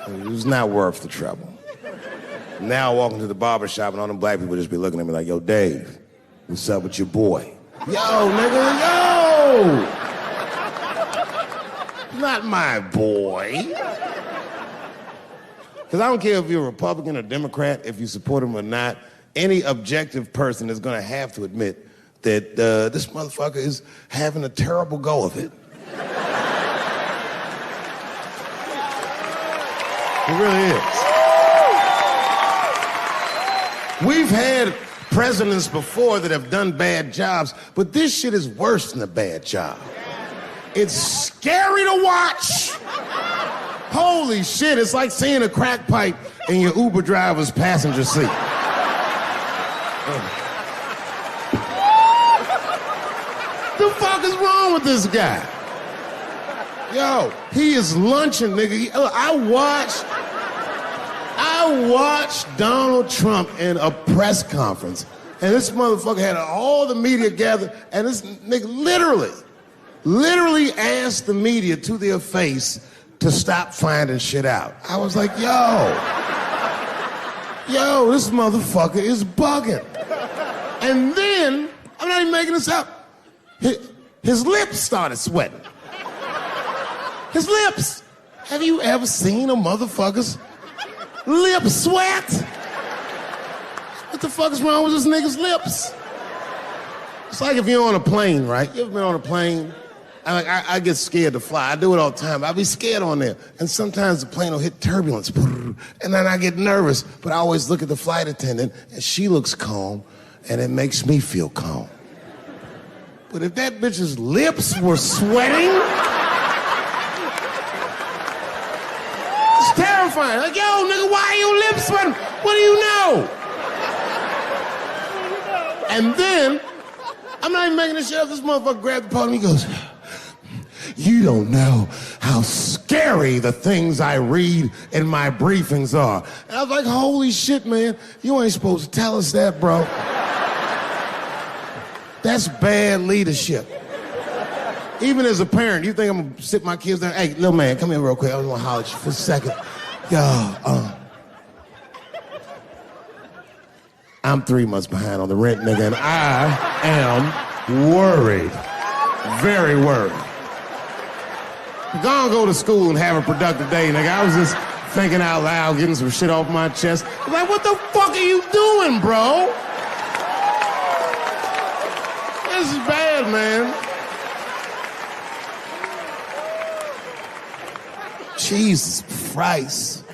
It was not worth the trouble. Now I walk into the barber shop and all them black people just be looking at me like, yo, Dave, what's up with your boy? Yo, nigga, yo! Not my boy. Because I don't care if you're a Republican or Democrat, if you support him or not, any objective person is going to have to admit that this motherfucker is having a terrible go of it. It really is. We've had presidents before that have done bad jobs, but this shit is worse than a bad job. It's scary to watch. Holy shit, it's like seeing a crack pipe in your Uber driver's passenger seat. The fuck is wrong with this guy? Yo, he is lunching, nigga. I watched Donald Trump in a press conference, and this motherfucker had all the media gathered, and this nigga literally asked the media to their face to stop finding shit out. I was like, yo, this motherfucker is bugging. And then, I'm not even making this up, his lips started sweating. His lips. Have you ever seen a motherfucker's lip sweat? What the fuck is wrong with this nigga's lips? It's like if you're on a plane, right? You ever been on a plane? I get scared to fly. I do it all the time. I be scared on there. And sometimes the plane will hit turbulence. And then I get nervous. But I always look at the flight attendant, and she looks calm, and it makes me feel calm. But if that bitch's lips were sweating, it's terrifying. Like, yo, nigga, why are your lips sweating? What do you know? And then, I'm not even making this shit up. This motherfucker grabbed the podium. He goes, you don't know how scary the things I read in my briefings are. And I was like, holy shit, man. You ain't supposed to tell us that, bro. That's bad leadership. Even as a parent, you think I'm gonna sit my kids down? Hey, little man, come here real quick. I just wanna holler at you for a second. Yo, I'm 3 months behind on the rent, nigga, and I am worried. Very worried. Go to school and have a productive day, nigga. I was just thinking out loud, getting some shit off my chest. I'm like, what the fuck are you doing, bro? This is bad, man. Jesus Christ.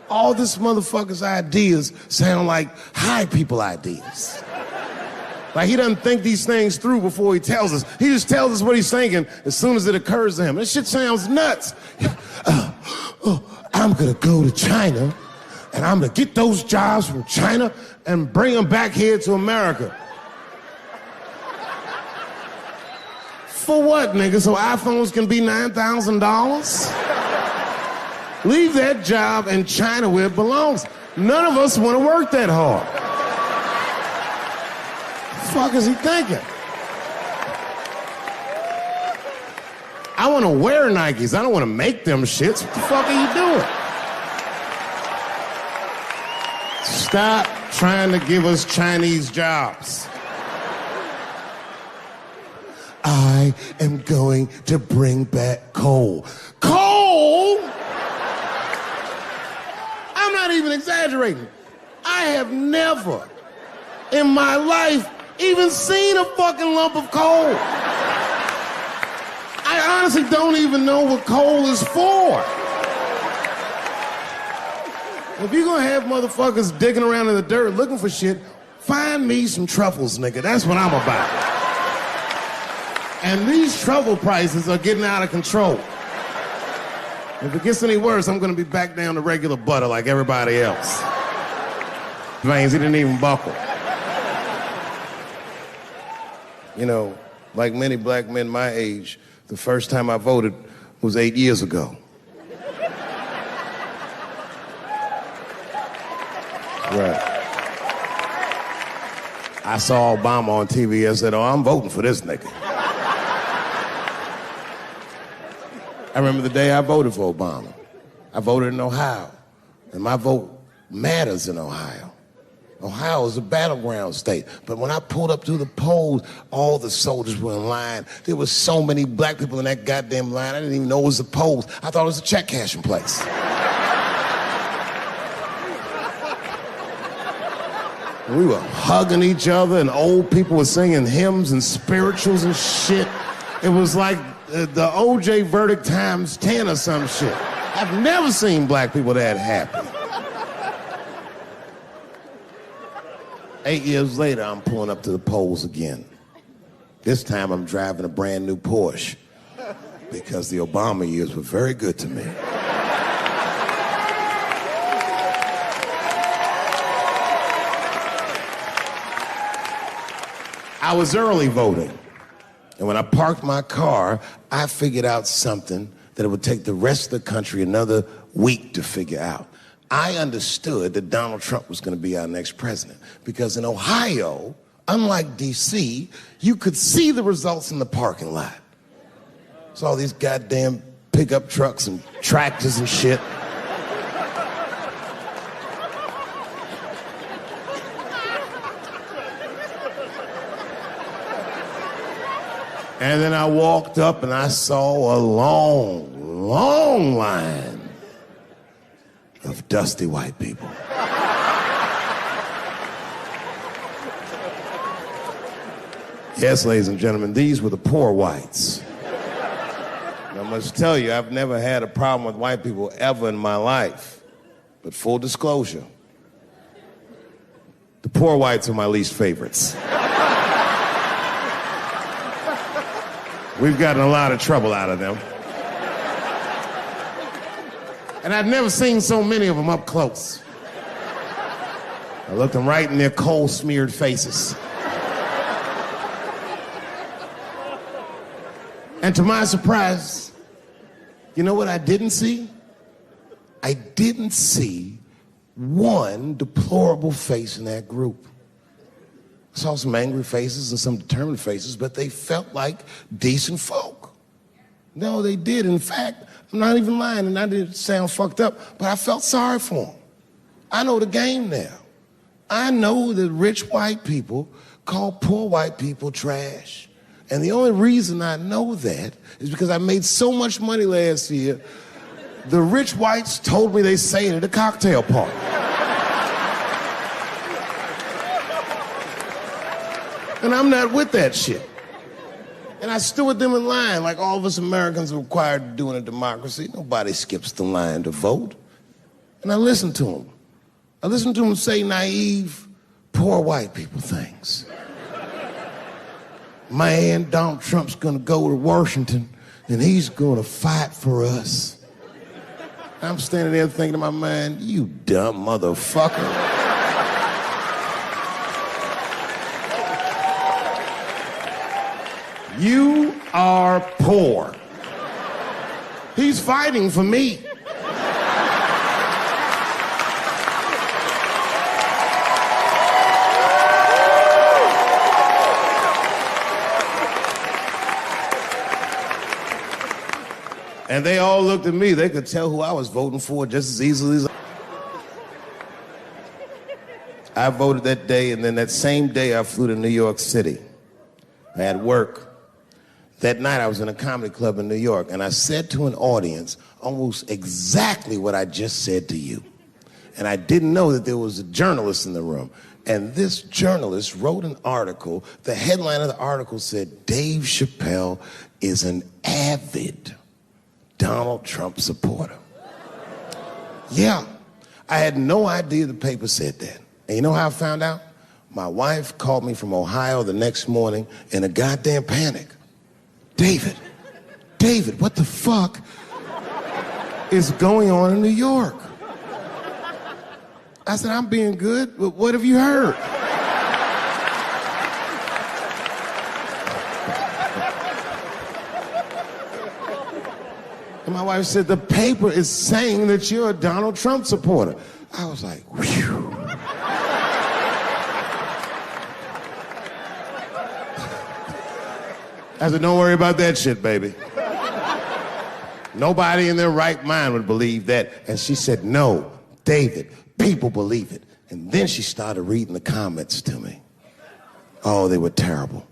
All this motherfucker's ideas sound like high people ideas. Like he doesn't think these things through before he tells us. He just tells us what he's thinking as soon as it occurs to him. This shit sounds nuts. I'm gonna go to China and I'm gonna get those jobs from China and bring them back here to America. For what, nigga? So iPhones can be $9,000? Leave that job in China where it belongs. None of us want to work that hard. What the fuck is he thinking? I want to wear Nikes. I don't want to make them shits. What the fuck are you doing? Stop trying to give us Chinese jobs. I am going to bring back coal. Coal? I'm not even exaggerating. I have never in my life even seen a fucking lump of coal. I honestly don't even know what coal is for. If you're gonna have motherfuckers digging around in the dirt looking for shit, find me some truffles, nigga. That's what I'm about. And these truffle prices are getting out of control. If it gets any worse, I'm gonna be back down to regular butter like everybody else. Veins, he didn't even buckle. You know, like many black men my age, the first time I voted was 8 years ago. Right. I saw Obama on TV and said, oh, I'm voting for this nigga. I remember the day I voted for Obama. I voted in Ohio, and my vote matters in Ohio. Ohio is a battleground state. But when I pulled up to the polls, all the soldiers were in line. There were so many black people in that goddamn line, I didn't even know it was the polls. I thought it was a check cashing place. We were hugging each other, and old people were singing hymns and spirituals and shit. It was like the OJ verdict times 10 or some shit. I've never seen black people that happy. 8 years later, I'm pulling up to the polls again. This time, I'm driving a brand new Porsche because the Obama years were very good to me. I was early voting, and when I parked my car, I figured out something that it would take the rest of the country another week to figure out. I understood that Donald Trump was going to be our next president because in Ohio, unlike D.C., you could see the results in the parking lot. It's all these goddamn pickup trucks and tractors and shit. And then I walked up and I saw a long, long line of dusty white people. Yes, ladies and gentlemen, these were the poor whites. And I must tell you, I've never had a problem with white people ever in my life. But full disclosure, the poor whites are my least favorites. We've gotten a lot of trouble out of them. And I've never seen so many of them up close. I looked them right in their coal-smeared faces. And to my surprise, you know what I didn't see? I didn't see one deplorable face in that group. I saw some angry faces and some determined faces, but they felt like decent folk. No, they did. In fact, I'm not even lying, and I didn't sound fucked up, but I felt sorry for them. I know the game now. I know that rich white people call poor white people trash. And the only reason I know that is because I made so much money last year, the rich whites told me they say it at a cocktail party. And I'm not with that shit. And I stood with them in line like all of us Americans are required to do in a democracy. Nobody skips the line to vote. And I listened to them. I listened to them say naive, poor white people things. Man, Donald Trump's gonna go to Washington and he's gonna fight for us. I'm standing there thinking to my mind, you dumb motherfucker. You are poor. He's fighting for me. And they all looked at me. They could tell who I was voting for just as easily as I voted that day, and then that same day I flew to New York City. I had work. That night I was in a comedy club in New York, and I said to an audience almost exactly what I just said to you. And I didn't know that there was a journalist in the room. And this journalist wrote an article. The headline of the article said, Dave Chappelle is an avid Donald Trump supporter. Yeah, I had no idea the paper said that. And you know how I found out? My wife called me from Ohio the next morning in a goddamn panic. David, what the fuck is going on in New York? I said, I'm being good, but what have you heard? And my wife said, the paper is saying that you're a Donald Trump supporter. I was like, whew. I said, don't worry about that shit, baby. Nobody in their right mind would believe that. And she said, no, David, people believe it. And then she started reading the comments to me. Oh, they were terrible.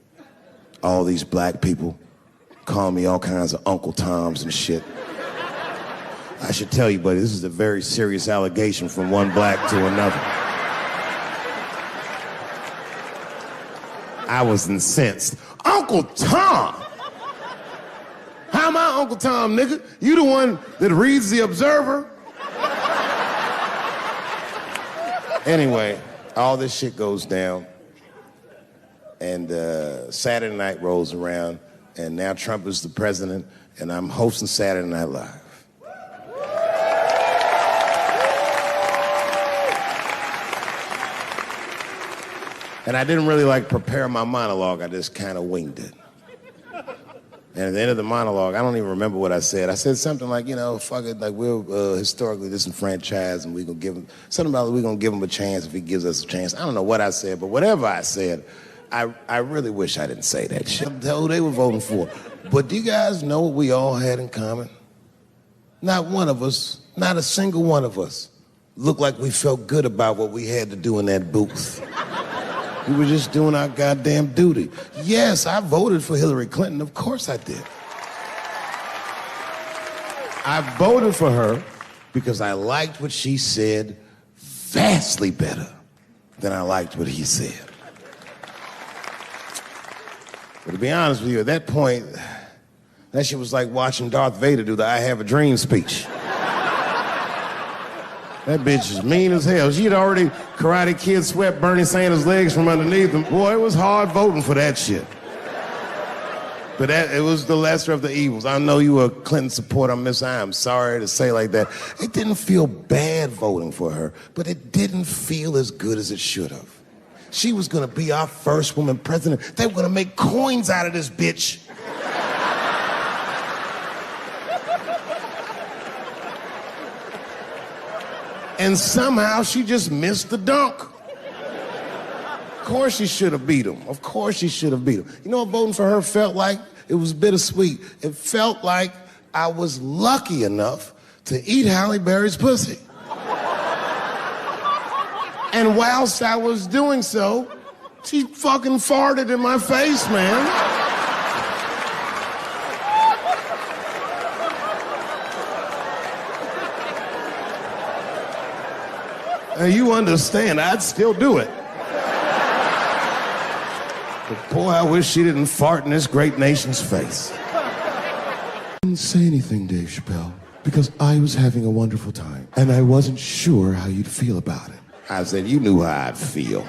All these black people calling me all kinds of Uncle Toms and shit. I should tell you, buddy, this is a very serious allegation from one black to another. I was incensed. Uncle Tom! How am I Uncle Tom, nigga? You the one that reads The Observer? Anyway, all this shit goes down, and Saturday night rolls around, and now Trump is the president, and I'm hosting Saturday Night Live. And I didn't really prepare my monologue, I just kind of winged it. And at the end of the monologue, I don't even remember what I said. I said something like, fuck it, we're historically disenfranchised and we're going to give him, something about we're going to give him a chance if he gives us a chance. I don't know what I said, but whatever I said, I really wish I didn't say that shit. Tell who they were voting for. But do you guys know what we all had in common? Not one of us, not a single one of us, looked like we felt good about what we had to do in that booth. We were just doing our goddamn duty. Yes, I voted for Hillary Clinton. Of course I did. I voted for her because I liked what she said vastly better than I liked what he said. But to be honest with you, at that point, that shit was like watching Darth Vader do the I Have a Dream speech. That bitch is mean as hell. She had already Karate Kid swept Bernie Sanders' legs from underneath him. Boy, it was hard voting for that shit. But it was the lesser of the evils. I know you were a Clinton supporter, Miss. I am sorry to say like that. It didn't feel bad voting for her, but it didn't feel as good as it should have. She was gonna be our first woman president. They were gonna make coins out of this bitch. And somehow she just missed the dunk. Of course she should have beat him. Of course she should have beat him. You know what voting for her felt like? It was bittersweet. It felt like I was lucky enough to eat Halle Berry's pussy. And whilst I was doing so, she fucking farted in my face, man. You understand, I'd still do it. But boy, I wish she didn't fart in this great nation's face. I didn't say anything, Dave Chappelle, because I was having a wonderful time, and I wasn't sure how you'd feel about it. I said, you knew how I'd feel.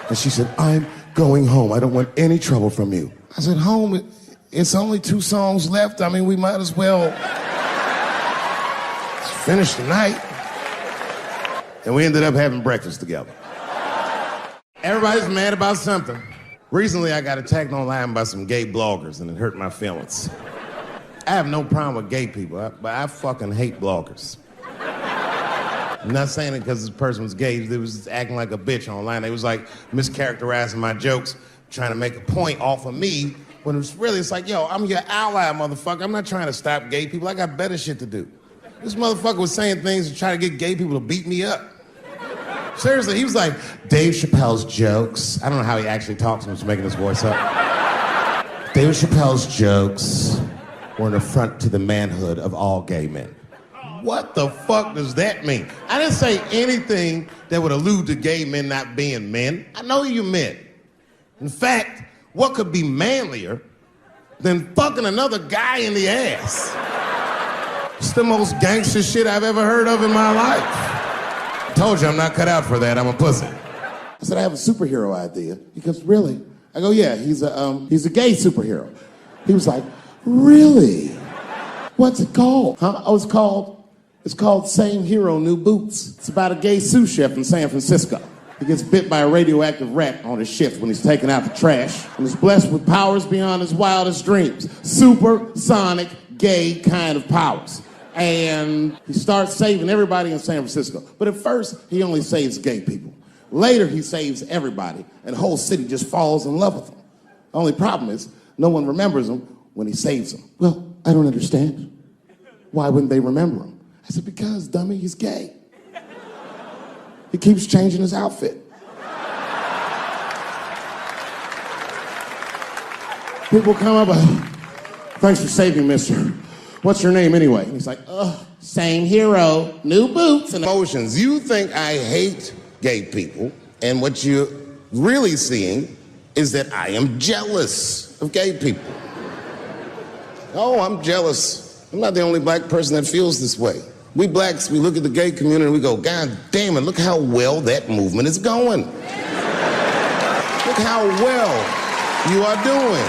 And she said, I'm going home. I don't want any trouble from you. I said, home? It's only 2 songs left. I mean, we might as well finish the night. And we ended up having breakfast together. Everybody's mad about something. Recently, I got attacked online by some gay bloggers, and it hurt my feelings. I have no problem with gay people, but I fucking hate bloggers. I'm not saying it because this person was gay. They was just acting like a bitch online. They was mischaracterizing my jokes, trying to make a point off of me, when it's like, yo, I'm your ally, motherfucker. I'm not trying to stop gay people. I got better shit to do. This motherfucker was saying things to try to get gay people to beat me up. Seriously, he was like, Dave Chappelle's jokes. I don't know how he actually talks when he's making his voice up. Dave Chappelle's jokes were an affront to the manhood of all gay men. What the fuck does that mean? I didn't say anything that would allude to gay men not being men. I know you men. In fact, what could be manlier than fucking another guy in the ass? It's the most gangster shit I've ever heard of in my life. I told you I'm not cut out for that. I'm a pussy. I said, I have a superhero idea. He goes, really? I go, yeah, he's a gay superhero. He was like, really? What's it called? Huh? Oh, it's called Same Hero, New Boots. It's about a gay sous chef in San Francisco. He gets bit by a radioactive rat on his shift when he's taking out the trash and is blessed with powers beyond his wildest dreams. Supersonic, gay kind of powers. And he starts saving everybody in San Francisco. But at first, he only saves gay people. Later, he saves everybody, and the whole city just falls in love with him. The only problem is, no one remembers him when he saves them. Well, I don't understand. Why wouldn't they remember him? I said, because, dummy, he's gay. He keeps changing his outfit. People come up, thanks for saving, mister. What's your name anyway? And he's like, same hero, new boots and emotions. You think I hate gay people, and what you're really seeing is that I am jealous of gay people. Oh, I'm jealous. I'm not the only black person that feels this way. We blacks, we look at the gay community and we go, God damn it, look how well that movement is going. Look how well you are doing.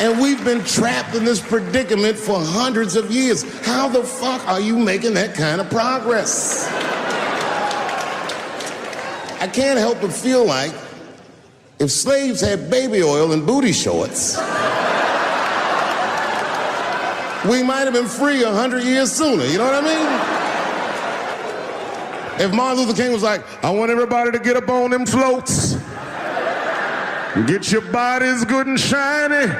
And we've been trapped in this predicament for hundreds of years. How the fuck are you making that kind of progress? I can't help but feel like if slaves had baby oil and booty shorts, we might have been free 100 years sooner, you know what I mean? If Martin Luther King was like, I want everybody to get up on them floats, get your bodies good and shiny.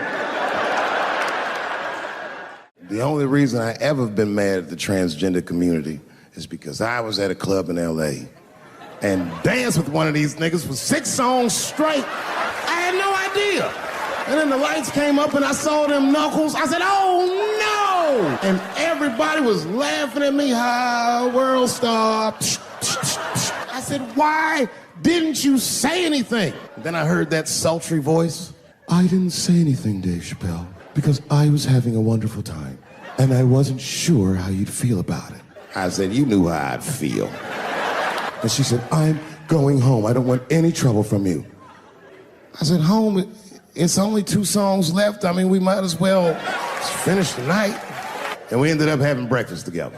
The only reason I ever been mad at the transgender community is because I was at a club in LA and danced with one of these niggas for 6 songs straight. I had no idea. And then the lights came up and I saw them knuckles. I said, oh no! And everybody was laughing at me, hi, world star. I said, why didn't you say anything? Then I heard that sultry voice. I didn't say anything, Dave Chappelle, because I was having a wonderful time, and I wasn't sure how you'd feel about it. I said, you knew how I'd feel. And she said, I'm going home. I don't want any trouble from you. I said, home? It's only 2 songs left. I mean, we might as well finish the night. And we ended up having breakfast together.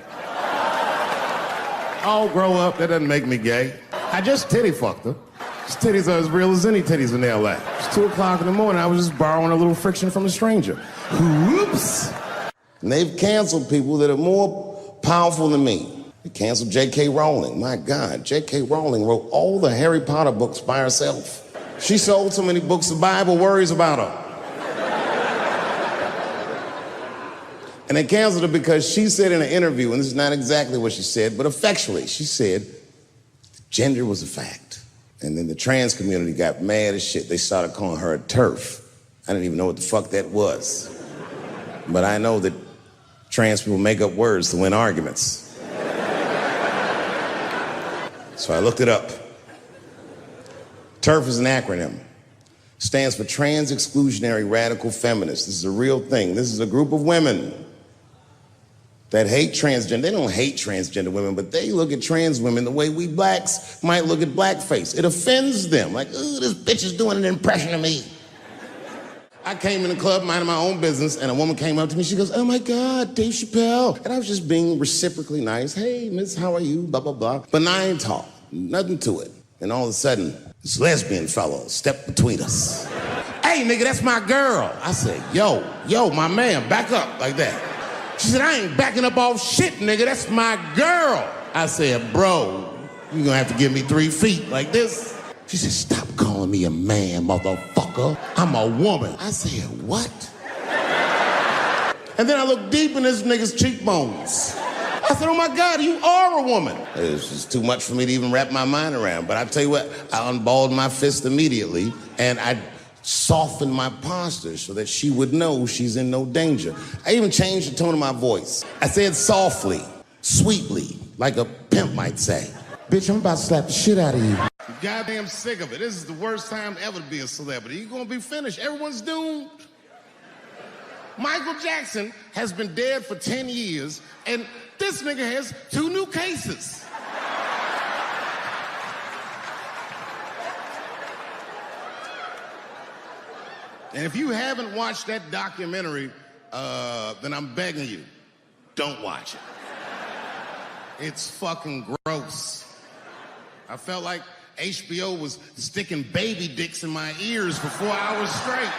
Oh, grow up. That doesn't make me gay. I just titty fucked her. His titties are as real as any titties in L.A. It's 2 o'clock in the morning. I was just borrowing a little friction from a stranger. Whoops. And they've canceled people that are more powerful than me. They canceled J.K. Rowling. My God, J.K. Rowling wrote all the Harry Potter books by herself. She sold so many books, the Bible worries about her. And they canceled her because she said in an interview, and this is not exactly what she said, but effectually, she said gender was a fact. And then the trans community got mad as shit. They started calling her a TERF. I didn't even know what the fuck that was. But I know that trans people make up words to win arguments. So I looked it up. TERF is an acronym. Stands for Trans Exclusionary Radical Feminists. This is a real thing. This is a group of women that hate transgender. They don't hate transgender women, but they look at trans women the way we blacks might look at blackface. It offends them. Like, ooh, this bitch is doing an impression of me. I came in the club minding my own business, and a woman came up to me. She goes, oh my God, Dave Chappelle. And I was just being reciprocally nice. Hey, miss, how are you? Blah, blah, blah. Benign talk. Nothing to it. And all of a sudden, this lesbian fellow stepped between us. Hey, nigga, that's my girl. I said, yo, my man, back up like that. She said, I ain't backing up off shit, nigga. That's my girl. I said, bro, you're gonna have to give me 3 feet like this. She said, stop calling me a man, motherfucker. I'm a woman. I said, what? And then I looked deep in this nigga's cheekbones. I said, oh my God, you are a woman. It was just too much for me to even wrap my mind around. But I tell you what, I unballed my fist immediately, and I softened my posture so that she would know she's in no danger. I even changed the tone of my voice. I said softly, sweetly, like a pimp might say. Bitch, I'm about to slap the shit out of you. I'm goddamn sick of it. This is the worst time ever to be a celebrity. You're gonna be finished. Everyone's doomed. Michael Jackson has been dead for 10 years, and this nigga has 2 new cases. And if you haven't watched that documentary, then I'm begging you, don't watch it. It's fucking gross. I felt like HBO was sticking baby dicks in my ears for 4 hours straight.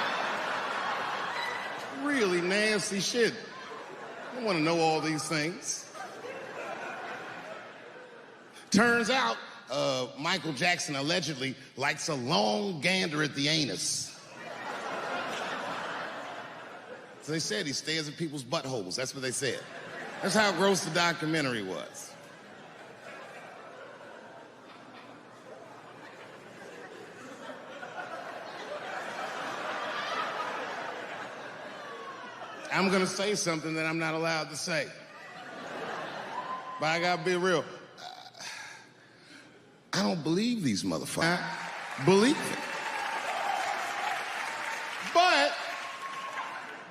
Really nasty shit. I don't want to know all these things. Turns out, Michael Jackson allegedly likes a long gander at the anus. So they said he stares at people's buttholes. That's what they said. That's how gross the documentary was. I'm gonna say something that I'm not allowed to say. But I gotta be real. I don't believe these motherfuckers. I believe it. But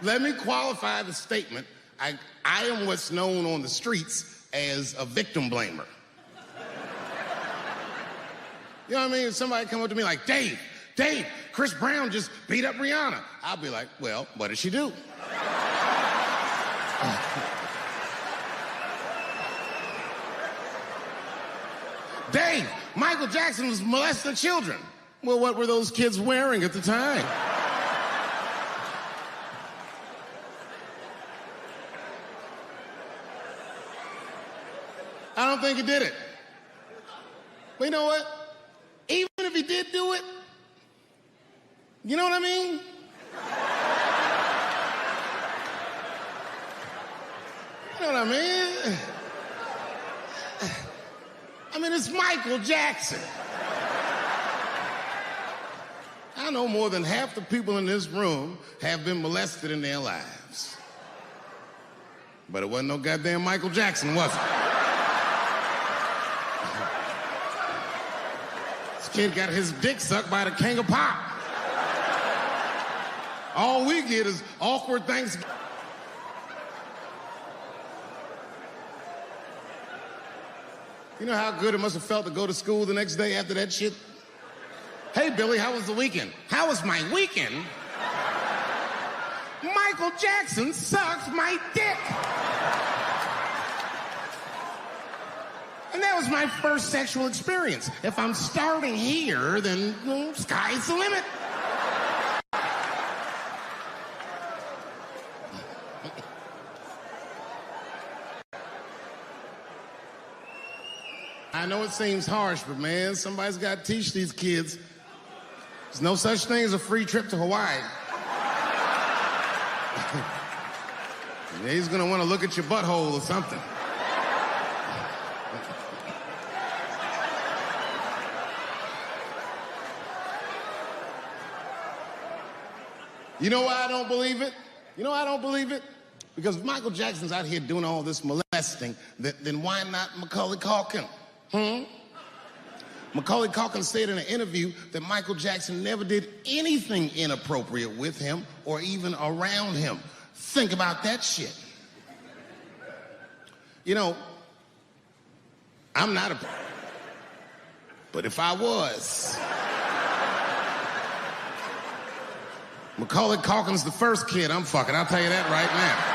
let me qualify the statement. I am what's known on the streets as a victim blamer. You know what I mean? If somebody come up to me like, Dave, Chris Brown just beat up Rihanna. I'll be like, well, what did she do? Dave, Michael Jackson was molesting children. Well, what were those kids wearing at the time? I don't think he did it. But you know what? Even if he did do it, you know what I mean? You know what I mean? I mean, it's Michael Jackson. I know more than half the people in this room have been molested in their lives. But it wasn't no goddamn Michael Jackson, was it? This kid got his dick sucked by the king of pop. All we get is awkward Thanksgiving. You know how good it must have felt to go to school the next day after that shit? Hey, Billy, how was the weekend? How was my weekend? Michael Jackson sucked my dick. And that was my first sexual experience. If I'm starting here, then sky's the limit. I know it seems harsh, but man, somebody's got to teach these kids. There's no such thing as a free trip to Hawaii. He's gonna want to look at your butthole or something. You know why I don't believe it? You know why I don't believe it? Because if Michael Jackson's out here doing all this molesting, then why not Macaulay Culkin? Macaulay Culkin said in an interview that Michael Jackson never did anything inappropriate with him or even around him. Think about that shit. You know, I'm not a... But if I was... Macaulay Culkin's the first kid I'm fucking, I'll tell you that right now.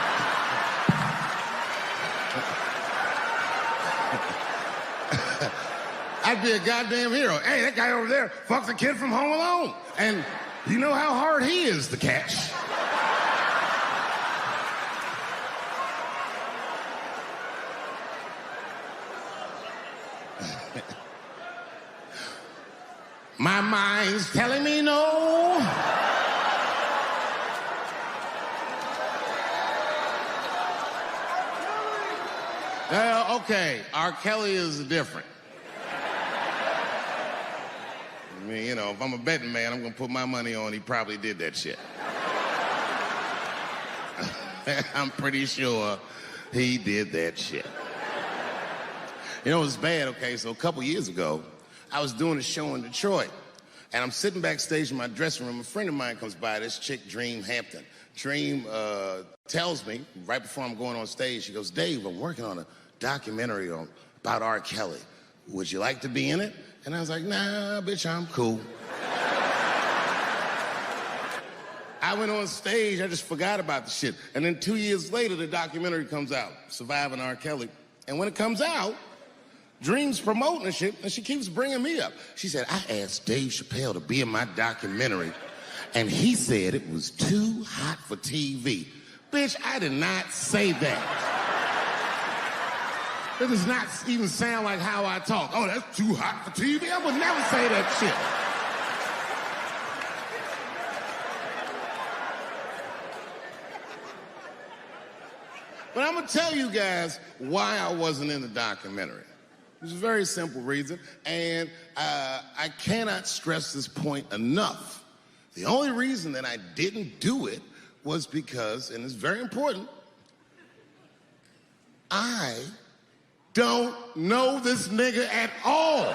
I'd be a goddamn hero. Hey, that guy over there fucks a kid from Home Alone. And you know how hard he is to catch. My mind's telling me no. Okay, R. Kelly is different. I mean, you know, if I'm a betting man, I'm gonna put my money on he probably did that shit. I'm pretty sure he did that shit. You know, it was bad, okay, so a couple years ago, I was doing a show in Detroit, and I'm sitting backstage in my dressing room. A friend of mine comes by, this chick, Dream Hampton. Dream tells me, right before I'm going on stage, she goes, Dave, I'm working on a documentary about R. Kelly. Would you like to be in it? And I was like, nah, bitch, I'm cool. I went on stage, I just forgot about the shit. And then 2 years later, the documentary comes out, Surviving R. Kelly. And when it comes out, Dream's promoting the shit, and she keeps bringing me up. She said, I asked Dave Chappelle to be in my documentary, and he said it was too hot for TV. Bitch, I did not say that. It does not even sound like how I talk. Oh, that's too hot for TV? I would never say that shit. But I'm gonna tell you guys why I wasn't in the documentary. There's a very simple reason, and I cannot stress this point enough. The only reason that I didn't do it was because, and it's very important, I don't know this nigga at all.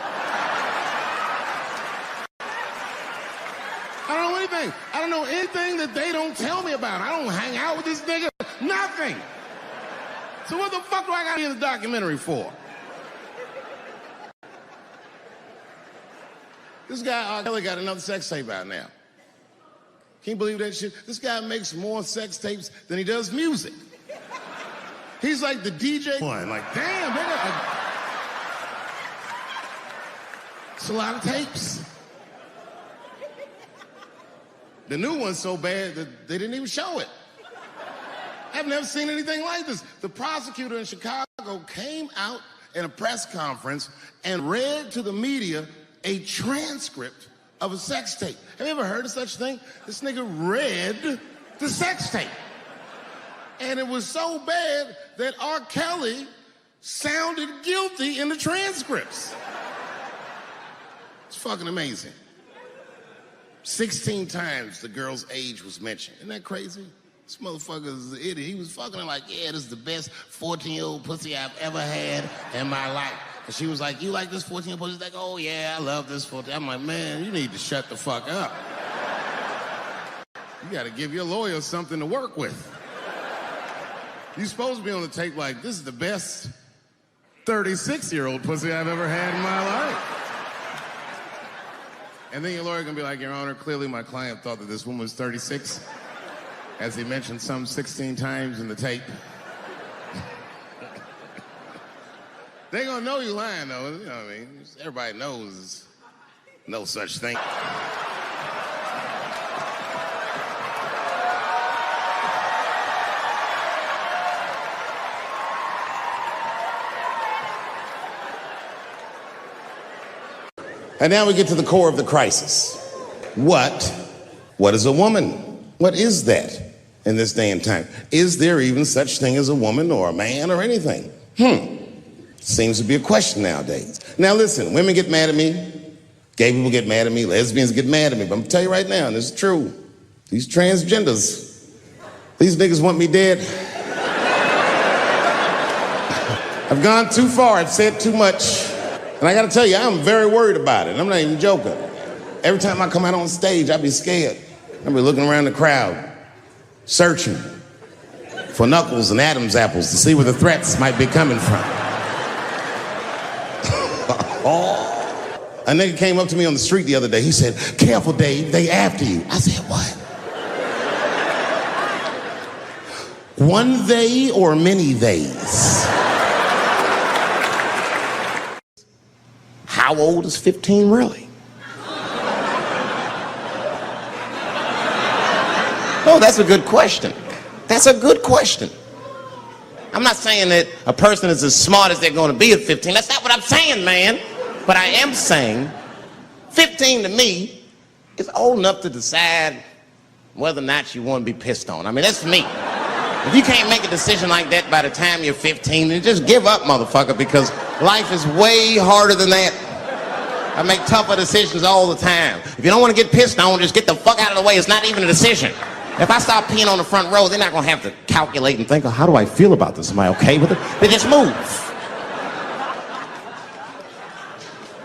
I don't know anything. I don't know anything that they don't tell me about. I don't hang out with this nigga. Nothing. So what the fuck do I got to be in the documentary for? This guy, R. Kelly, got another sex tape out now. Can't believe that shit. This guy makes more sex tapes than he does music. He's like the DJ one. Like, damn, nigga. It's a lot of tapes. The new one's so bad that they didn't even show it. I've never seen anything like this. The prosecutor in Chicago came out in a press conference and read to the media a transcript of a sex tape. Have you ever heard of such a thing? This nigga read the sex tape. And it was so bad that R. Kelly sounded guilty in the transcripts. It's fucking amazing. 16 times the girl's age was mentioned. Isn't that crazy? This motherfucker's an idiot. He was fucking her like, yeah, this is the best 14-year-old pussy I've ever had in my life. And she was like, you like this 14-year-old pussy? He's like, oh yeah, I love this 14. I'm like, man, you need to shut the fuck up. You gotta give your lawyer something to work with. You're supposed to be on the tape like, this is the best 36-year-old pussy I've ever had in my life. And then your lawyer gonna be like, Your Honor, clearly my client thought that this woman was 36, as he mentioned some 16 times in the tape. They gonna know you lying though, you know what I mean? Everybody knows no such thing. And now we get to the core of the crisis. What is a woman? What is that in this day and time? Is there even such thing as a woman or a man or anything? Seems to be a question nowadays. Now listen, women get mad at me, gay people get mad at me, lesbians get mad at me, but I'm gonna tell you right now, and this is true, these transgenders, these niggas want me dead. I've gone too far, I've said too much. And I gotta tell you, I'm very worried about it. I'm not even joking. Every time I come out on stage, I be scared. I be looking around the crowd, searching for knuckles and Adam's apples to see where the threats might be coming from. A nigga came up to me on the street the other day. He said, careful, Dave, they after you. I said, what? One they or many theys? How old is 15 really? Oh, that's a good question. That's a good question. I'm not saying that a person is as smart as they're going to be at 15. That's not what I'm saying, man. But I am saying 15 to me is old enough to decide whether or not you want to be pissed on. I mean, that's me. If you can't make a decision like that by the time you're 15, then just give up, motherfucker, because life is way harder than that. I make tougher decisions all the time. If you don't want to get pissed on, just get the fuck out of the way. It's not even a decision. If I start peeing on the front row, they're not going to have to calculate and think, oh, how do I feel about this? Am I okay with it? They just move.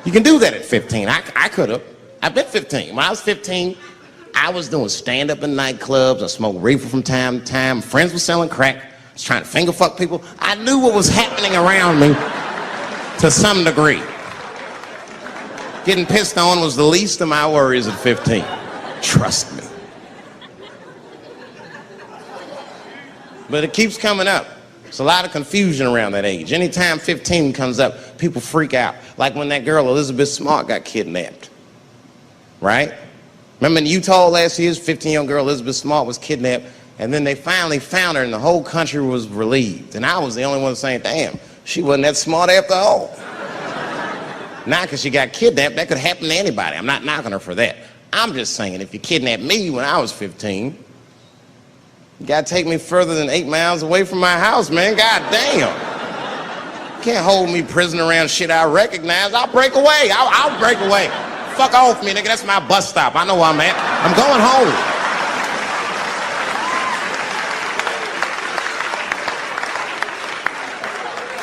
You can do that at 15. I could have. I've been 15. When I was 15, I was doing stand-up in nightclubs. I smoked reefer from time to time. Friends were selling crack. I was trying to finger fuck people. I knew what was happening around me to some degree. Getting pissed on was the least of my worries at 15. Trust me. But it keeps coming up. There's a lot of confusion around that age. Anytime 15 comes up, people freak out. Like when that girl, Elizabeth Smart, got kidnapped. Right? Remember in Utah last year, 15-year-old girl Elizabeth Smart was kidnapped, and then they finally found her, and the whole country was relieved. And I was the only one saying, damn, she wasn't that smart after all. Not because she got kidnapped. That could happen to anybody. I'm not knocking her for that. I'm just saying, if you kidnapped me when I was 15, You gotta take me further than 8 miles away from my house, man. God damn. Can't hold me prisoner around shit I recognize. I'll break away. I'll break away. Fuck off me, nigga. That's my bus stop. I know where I'm at. I'm going home.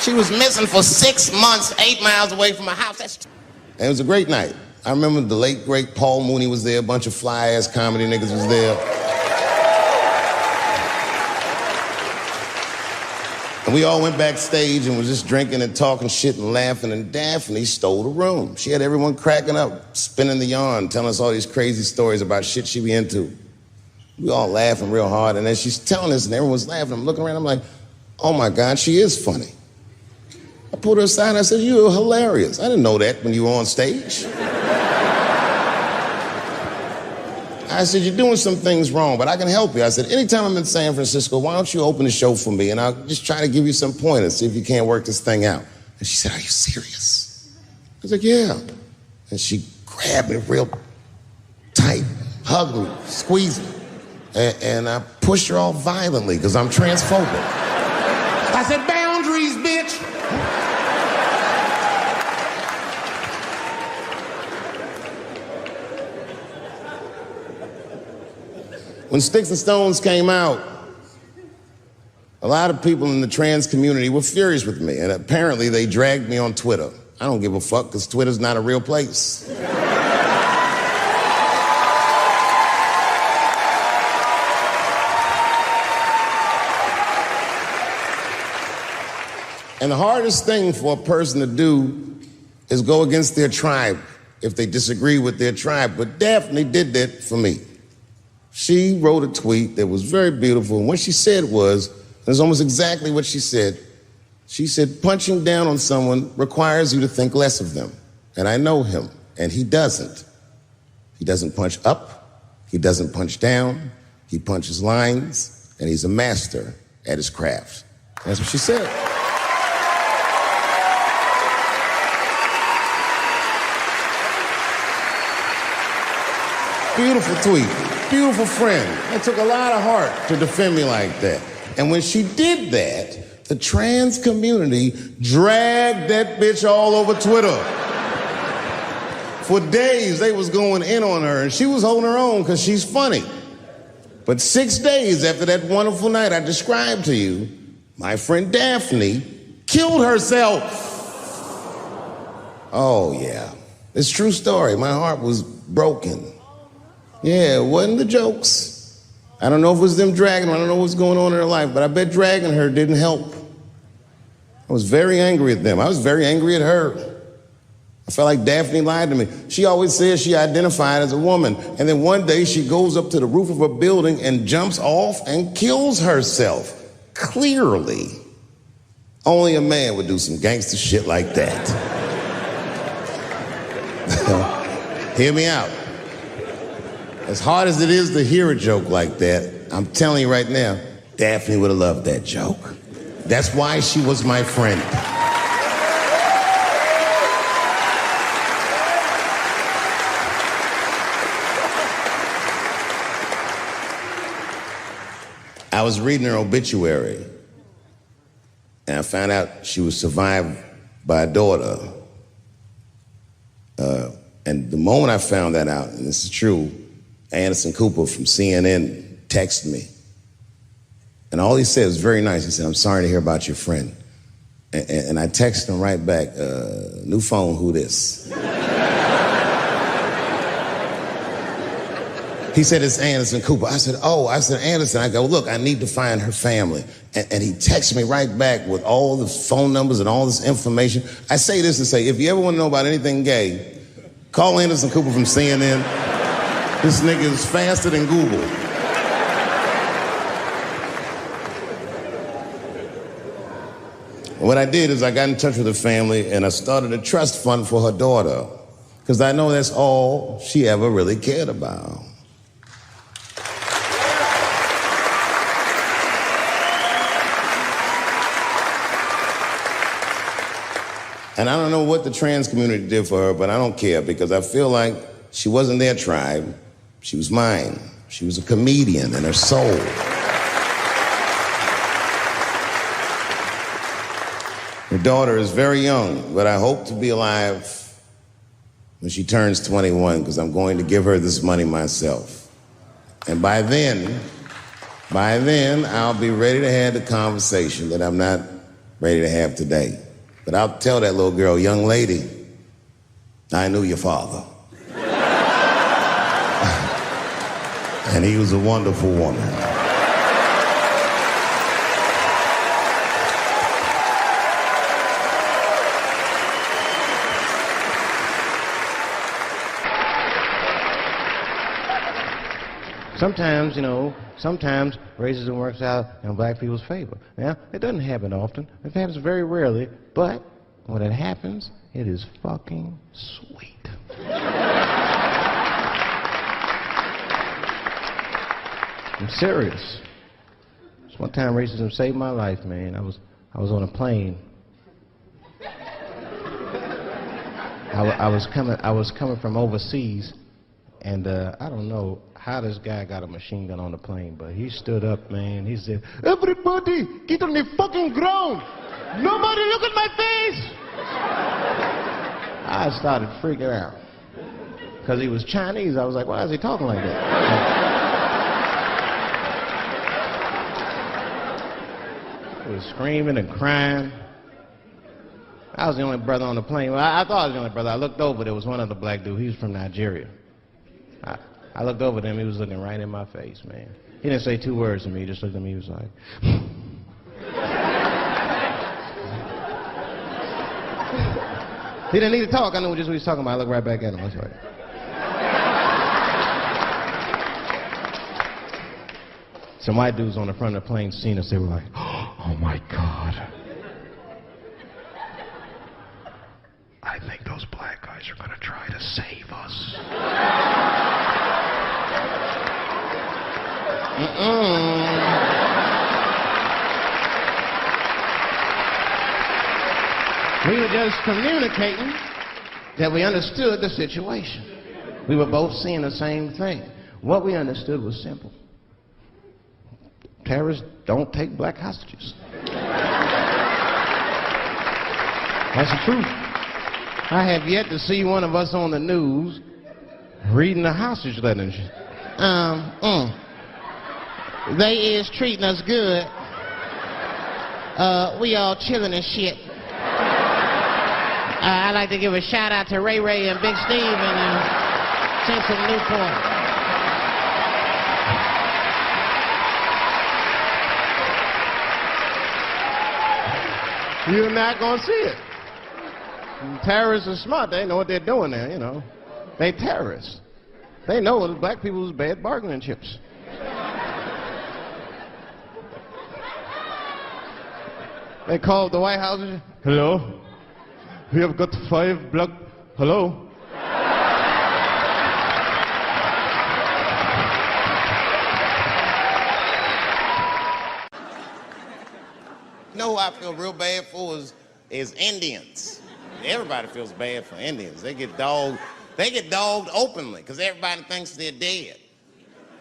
She was missing for 6 months, 8 miles away from my house. And it was a great night. I remember the late, great Paul Mooney was there. A bunch of fly-ass comedy niggas was there. And we all went backstage and was just drinking and talking shit and laughing, and Daphne stole the room. She had everyone cracking up, spinning the yarn, telling us all these crazy stories about shit she be into. We all laughing real hard, and as she's telling us and everyone's laughing, I'm looking around, I'm like, oh my God, she is funny. I pulled her aside and I said, you're hilarious. I didn't know that when you were on stage. I said, you're doing some things wrong, but I can help you. I said, anytime I'm in San Francisco, why don't you open the show for me, and I'll just try to give you some pointers, see if you can't work this thing out. And she said, are you serious? I was like, yeah. And she grabbed me real tight, hugged me, squeezed me, and I pushed her all violently because I'm transphobic. I said, boundaries, bitch. When Sticks and Stones came out, a lot of people in the trans community were furious with me, and apparently they dragged me on Twitter. I don't give a fuck, because Twitter's not a real place. And the hardest thing for a person to do is go against their tribe if they disagree with their tribe. But Daphne did that for me. She wrote a tweet that was very beautiful, and what she said was, it was almost exactly what she said. She said, punching down on someone requires you to think less of them. And I know him, and he doesn't. He doesn't punch up, he doesn't punch down, he punches lines, and he's a master at his craft. That's what she said. Beautiful tweet. Beautiful friend. It took a lot of heart to defend me like that. And when she did that, the trans community dragged that bitch all over Twitter. For days, they was going in on her, and she was holding her own because she's funny. But 6 days after that wonderful night I described to you, my friend Daphne killed herself. Oh, yeah. It's a true story. My heart was broken. Yeah, it wasn't the jokes. I don't know if it was them dragging her. I don't know what's going on in her life, but I bet dragging her didn't help. I was very angry at them. I was very angry at her. I felt like Daphne lied to me. She always says she identified as a woman, and then one day she goes up to the roof of a building and jumps off and kills herself. Clearly, only a man would do some gangster shit like that. Hear me out. As hard as it is to hear a joke like that, I'm telling you right now, Daphne would have loved that joke. That's why she was my friend. I was reading her obituary, and I found out she was survived by a daughter. And the moment I found that out, and this is true, Anderson Cooper from CNN texted me. And all he said was very nice. He said, I'm sorry to hear about your friend. And I texted him right back, new phone, who this? He said, it's Anderson Cooper. I said, oh, Anderson. I go, look, I need to find her family. And he texted me right back with all the phone numbers and all this information. I say this to say, if you ever want to know about anything gay, call Anderson Cooper from CNN. This nigga is faster than Google. What I did is I got in touch with her family and I started a trust fund for her daughter, because I know that's all she ever really cared about. And I don't know what the trans community did for her, but I don't care, because I feel like she wasn't their tribe. She was mine. She was a comedian in her soul. Her daughter is very young, but I hope to be alive when she turns 21, because I'm going to give her this money myself. And by then, I'll be ready to have the conversation that I'm not ready to have today. But I'll tell that little girl, young lady, I knew your father. And he was a wonderful woman. Sometimes, sometimes racism works out in black people's favor. Now, it doesn't happen often. It happens very rarely, but when it happens, it is fucking sweet. I'm serious. This one time racism saved my life, man. I was on a plane. I was coming from overseas, and I don't know how this guy got a machine gun on the plane, but he stood up, man. He said, "Everybody, get on the fucking ground! Nobody look at my face!" I started freaking out. Because he was Chinese, I was like, why is he talking like that? He was screaming and crying. I was the only brother on the plane. Well, I thought I was the only brother. I looked over, there was one other black dude. He was from Nigeria. I looked over at him, he was looking right in my face, man. He didn't say 2 words to me, he just looked at me, he was like... He didn't need to talk, I knew just what he was talking about. I looked right back at him, I was like... Some white dudes on the front of the plane seen us, they were like, oh my God. I think those black guys are gonna try to save us. We were just communicating that we understood the situation. We were both seeing the same thing. What we understood was simple. Terrorists don't take black hostages. That's the truth. I have yet to see one of us on the news reading the hostage letter and shit. They is treating us good. We all chilling and shit. I'd like to give a shout out to Ray Ray and Big Steve and Central Newport. You're not gonna see it. Terrorists are smart. They know what they're doing there, you know. They terrorists. They know that black people's bad bargaining chips. They called the White House. Hello? We have got 5 black... Hello? You know who I feel real bad for is Indians. Everybody feels bad for Indians. They get dogged openly because everybody thinks they're dead.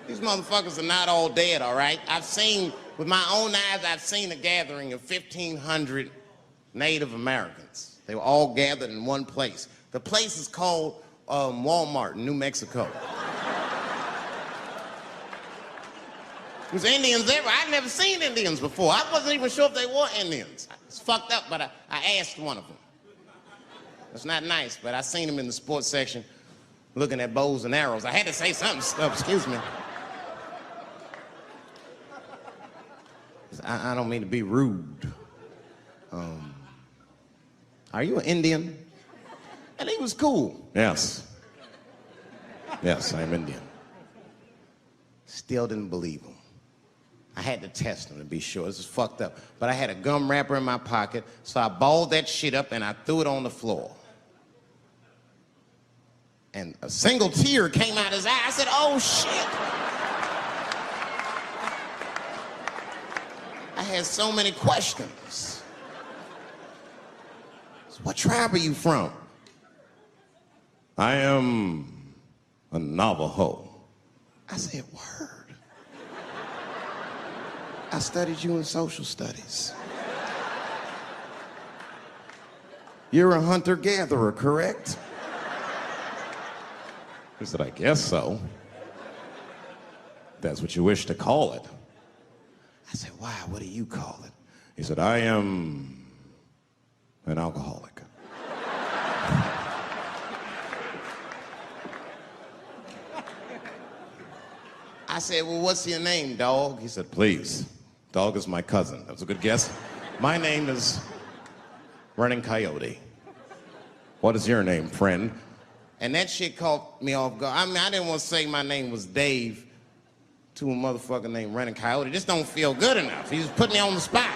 These motherfuckers are not all dead, all right? With my own eyes, I've seen a gathering of 1,500 Native Americans. They were all gathered in one place. The place is called Walmart in New Mexico. There's Indians there. I'd never seen Indians before. I wasn't even sure if they were Indians. It's fucked up, but I asked one of them. It's not nice, but I seen him in the sports section looking at bows and arrows. I had to say something. Excuse me. I don't mean to be rude. Are you an Indian? And he was cool. Yes. Yes, I'm Indian. Still didn't believe him. I had to test him to be sure. This is fucked up. But I had a gum wrapper in my pocket, so I balled that shit up and I threw it on the floor. And a single tear came out his eye. I said, oh, shit. I had so many questions. So what tribe are you from? I am a Navajo. I said, word. I studied you in social studies. You're a hunter-gatherer, correct? He said, I guess so. That's what you wish to call it. I said, why? What do you call it? He said, I am an alcoholic. I said, well, what's your name, dog? He said, please. Dog is my cousin. That was a good guess. My name is Running Coyote. What is your name, friend? And that shit caught me off guard. I mean, I didn't want to say my name was Dave to a motherfucker named Running Coyote. This don't feel good enough. He just put me on the spot.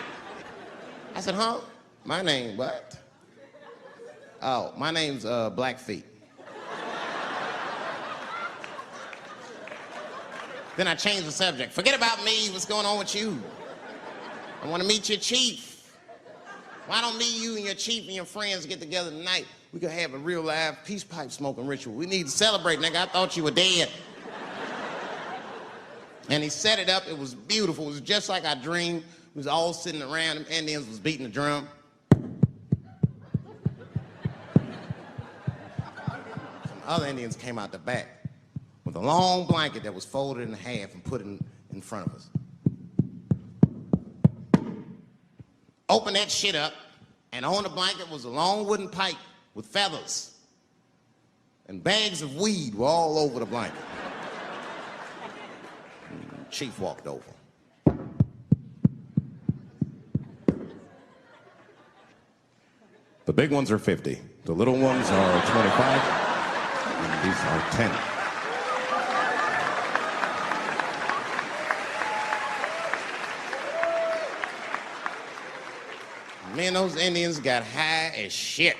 I said, huh? My name, what? Oh, my name's Blackfeet. Then I changed the subject. Forget about me. What's going on with you? I want to meet your chief. Why don't me, you, and your chief and your friends get together tonight? We could have a real live peace pipe smoking ritual. We need to celebrate, nigga. I thought you were dead. And he set it up. It was beautiful. It was just like I dreamed. We was all sitting around. Them Indians was beating the drum. Some other Indians came out the back with a long blanket that was folded in half and put in front of us. Opened that shit up, and on the blanket was a long wooden pipe with feathers. And bags of weed were all over the blanket. Chief walked over. The big ones are 50. The little ones are 25. And these are 10. Me and those Indians got high as shit.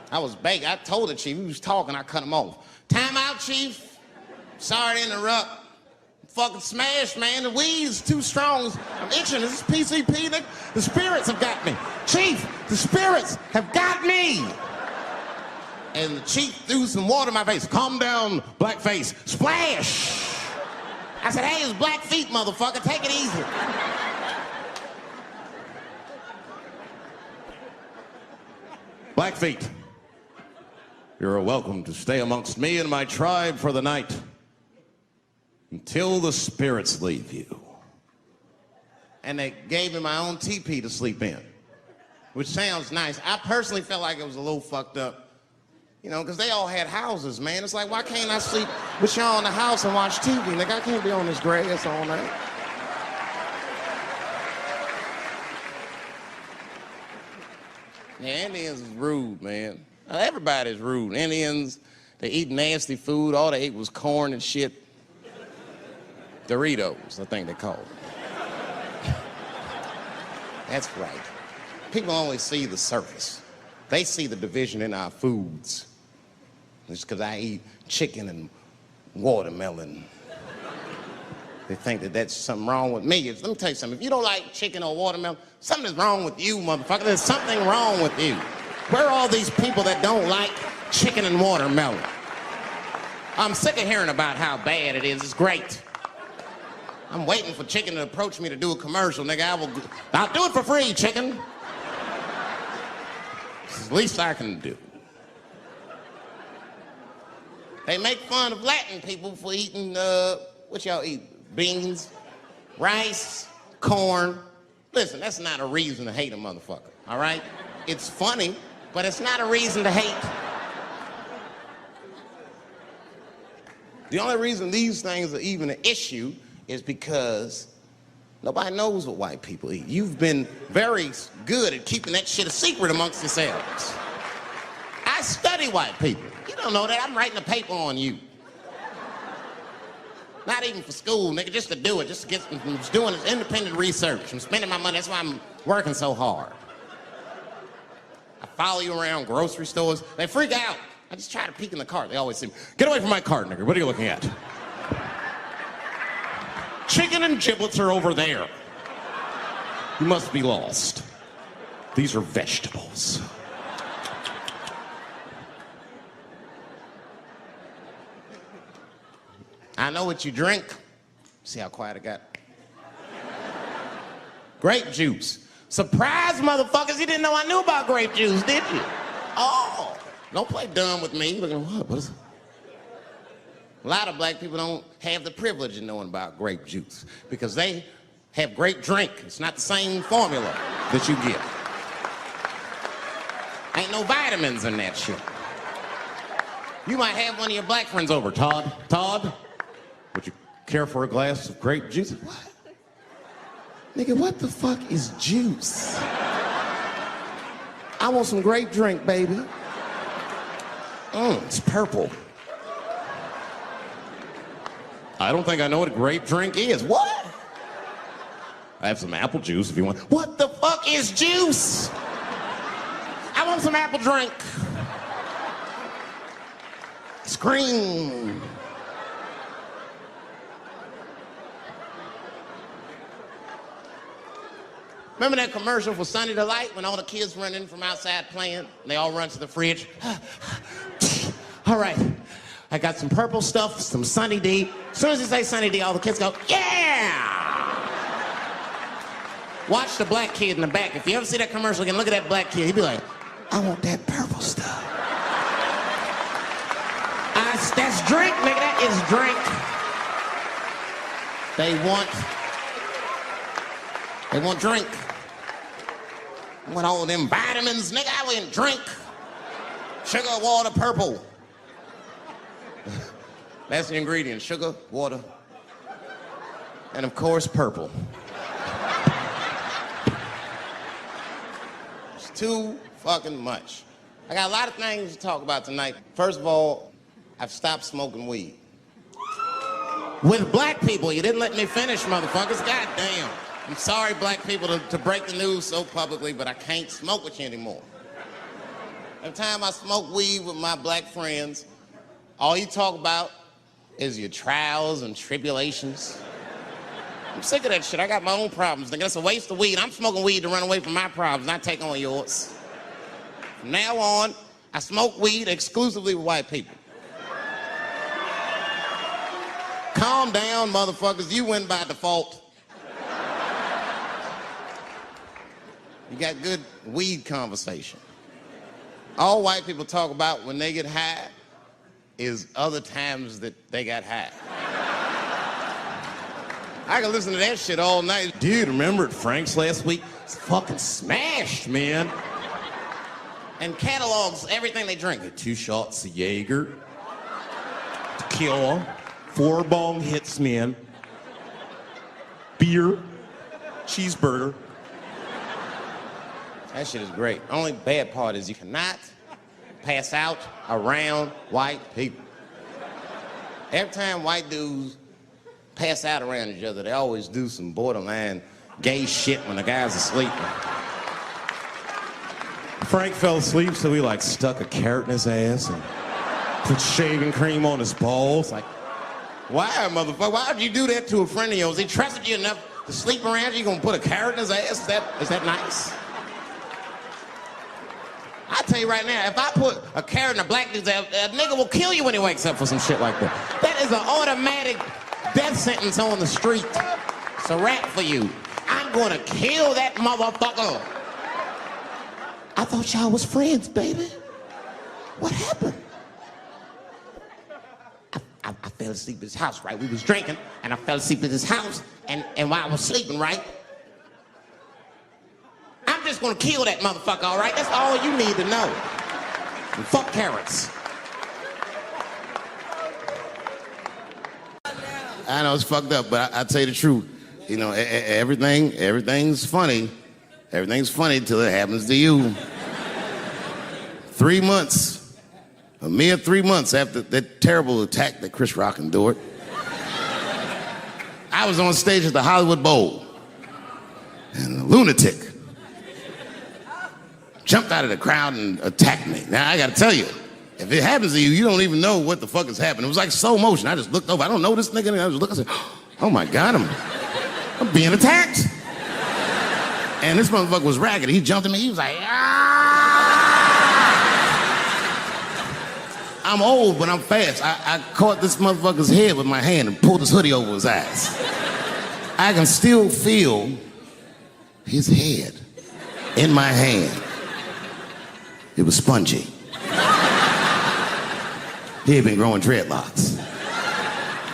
I was baked. I told the chief, he was talking, I cut him off. Time out, chief. Sorry to interrupt. I'm fucking smashed, man. The weed's too strong. I'm itching. This is PCP, nigga. The spirits have got me. Chief, the spirits have got me. And the chief threw some water in my face. Calm down, blackface. Splash! I said, hey, it's Blackfeet, motherfucker. Take it easy. Blackfeet, you're welcome to stay amongst me and my tribe for the night until the spirits leave you. And they gave me my own teepee to sleep in, which sounds nice. I personally felt like it was a little fucked up, you know, because they all had houses, man. It's like, why can't I sleep with y'all in the house and watch TV? Like, I can't be on this grass all night. Yeah, Indians is rude, man. Everybody's rude. Indians, they eat nasty food. All they ate was corn and shit. Doritos, I think they call it. That's right. People only see the surface. They see the division in our foods. It's because I eat chicken and watermelon. They think that that's something wrong with me. Let me tell you something. If you don't like chicken or watermelon, something is wrong with you, motherfucker. There's something wrong with you. Where are all these people that don't like chicken and watermelon? I'm sick of hearing about how bad it is. It's great. I'm waiting for chicken to approach me to do a commercial, nigga. I'll do it for free, chicken. It's the least I can do. They make fun of Latin people for eating, what y'all eat? Beans, rice, corn. Listen, that's not a reason to hate a motherfucker, all right? It's funny, but it's not a reason to hate. The only reason these things are even an issue is because nobody knows what white people eat. You've been very good at keeping that shit a secret amongst yourselves. I study white people. You don't know that. I'm writing a paper on you. Not even for school, nigga, just to do it, just to get, I'm just doing this independent research. I'm spending my money, that's why I'm working so hard. I follow you around grocery stores. They freak out. I just try to peek in the cart. They always say, get away from my cart, nigga. What are you looking at? Chicken and giblets are over there. You must be lost. These are vegetables. I know what you drink. See how quiet I got? Grape juice. Surprise, motherfuckers, you didn't know I knew about grape juice, did you? Oh, don't play dumb with me. Look at what is it? A lot of black people don't have the privilege of knowing about grape juice because they have grape drink. It's not the same formula that you get. Ain't no vitamins in that shit. You might have one of your black friends over. Todd, would you care for a glass of grape juice? What? Nigga, what the fuck is juice? I want some grape drink, baby. It's purple. I don't think I know what a grape drink is. What? I have some apple juice if you want. What the fuck is juice? I want some apple drink. Scream. Remember that commercial for Sunny Delight when all the kids run in from outside playing? And they all run to the fridge. All right, I got some purple stuff, some Sunny D. As soon as you say Sunny D, all the kids go, yeah! Watch the black kid in the back. If you ever see that commercial again, look at that black kid. He'd be like, I want that purple stuff. That's drink, nigga. That is drink. They want drink. I want all them vitamins, nigga. I want drink. Sugar, water, purple. That's the ingredient. Sugar, water, and of course, purple. It's too fucking much. I got a lot of things to talk about tonight. First of all, I've stopped smoking weed. With black people, you didn't let me finish, motherfuckers. God damn. I'm sorry, black people, to break the news so publicly, but I can't smoke with you anymore. Every time I smoke weed with my black friends, all you talk about is your trials and tribulations. I'm sick of that shit. I got my own problems. Nigga, that's a waste of weed. I'm smoking weed to run away from my problems, not take on yours. From now on, I smoke weed exclusively with white people. Calm down, motherfuckers. You win by default. You got good weed conversation. All white people talk about when they get high is other times that they got high. I can listen to that shit all night. Dude, remember at Frank's last week? It's fucking smashed, man. And catalogs everything they drink. 2 shots of Jaeger, tequila, 4 bong hits, man, beer, cheeseburger. That shit is great. Only bad part is you cannot pass out around white people. Every time white dudes pass out around each other, they always do some borderline gay shit when the guy's asleep. Frank fell asleep, so we stuck a carrot in his ass and put shaving cream on his balls. Why, motherfucker? Why would you do that to a friend of yours? He trusted you enough to sleep around you, you gonna put a carrot in his ass? Is that nice? I tell you right now, if I put a carrot in a black dude's ass, a nigga will kill you when he wakes up for some shit like that. That is an automatic death sentence on the street. It's a rap for you. I'm gonna kill that motherfucker. I thought y'all was friends, baby. What happened? I fell asleep at his house, right? We was drinking, and I fell asleep at his house, and while I was sleeping, right? I'm just gonna kill that motherfucker, all right? That's all you need to know. And fuck carrots. I know it's fucked up, but I tell you the truth. You know, everything's funny. Everything's funny till it happens to you. 3 months, a mere 3 months after that terrible attack that Chris Rock endured, I was on stage at the Hollywood Bowl, and a lunatic jumped out of the crowd and attacked me. Now, I gotta tell you, if it happens to you, you don't even know what the fuck is happening. It was like slow motion. I just looked over. I don't know this nigga. And I just looked, I said, oh my God, I'm being attacked. And this motherfucker was ragged. He jumped at me. He was like, ah! I'm old, but I'm fast. I caught this motherfucker's head with my hand and pulled his hoodie over his eyes. I can still feel his head. in my hand. It was spongy. He had been growing dreadlocks.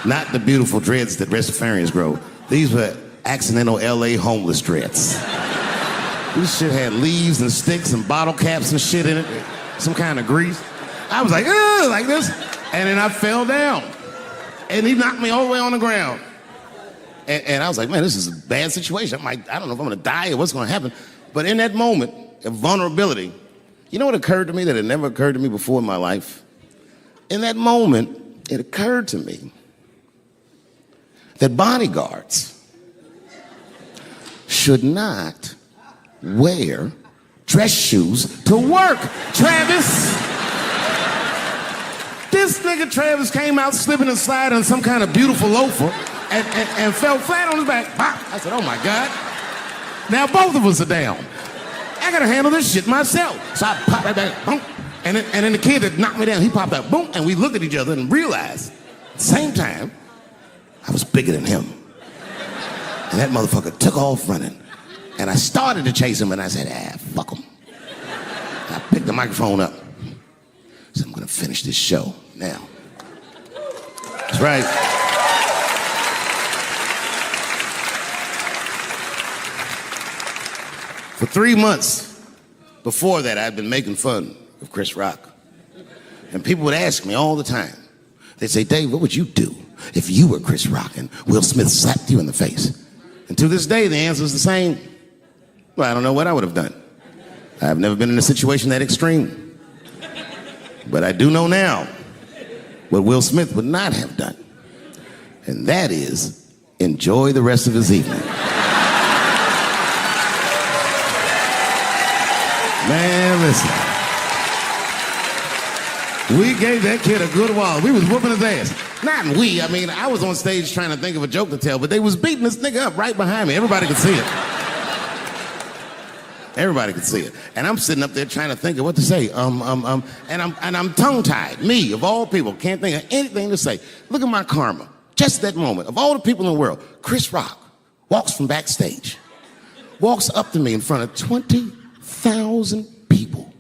Not the beautiful dreads that Rastafarians grow. These were accidental LA homeless dreads. This shit had leaves and sticks and bottle caps and shit in it. Some kind of grease. I was like, ugh, like this. And then I fell down. And he knocked me all the way on the ground. And I was like, man, this is a bad situation. I'm like, I don't know if I'm gonna die or what's gonna happen. But in that moment of vulnerability, you know what occurred to me that had never occurred to me before in my life? In that moment, it occurred to me that bodyguards should not wear dress shoes to work. Travis! This nigga Travis came out slipping and sliding on some kind of beautiful loafer and fell flat on his back. Pop. I said, oh my God. Now both of us are down. I gotta handle this shit myself. So I popped right back, boom. And then the kid that knocked me down, he popped out, boom. And we looked at each other and realized at the same time, I was bigger than him. And that motherfucker took off running. And I started to chase him and I said, fuck him. And I picked the microphone up. So I'm gonna finish this show now. That's right. For 3 months before that, I'd been making fun of Chris Rock. And people would ask me all the time. They'd say, Dave, what would you do if you were Chris Rock and Will Smith slapped you in the face? And to this day, the answer is the same. Well, I don't know what I would have done. I've never been in a situation that extreme. But I do know now what Will Smith would not have done. And that is enjoy the rest of his evening. Man, listen. We gave that kid a good while. We was whooping his ass. Not we, I mean, I was on stage trying to think of a joke to tell, but they was beating this nigga up right behind me. Everybody could see it. Everybody could see it. And I'm sitting up there trying to think of what to say. And I'm tongue-tied. Me, of all people, can't think of anything to say. Look at my karma. Just that moment. Of all the people in the world, Chris Rock walks from backstage, walks up to me in front of 20,000 people,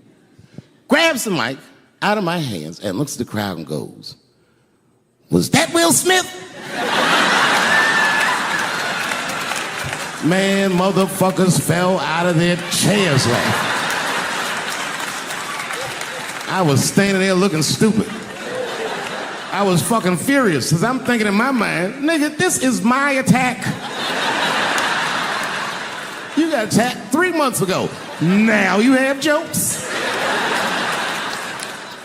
grabs the mic out of my hands and looks at the crowd and goes, was that Will Smith? Man, motherfuckers fell out of their chairs laughing. I was standing there looking stupid. I was fucking furious because I'm thinking in my mind, nigga, this is my attack. You got attacked 3 months ago. Now you have jokes.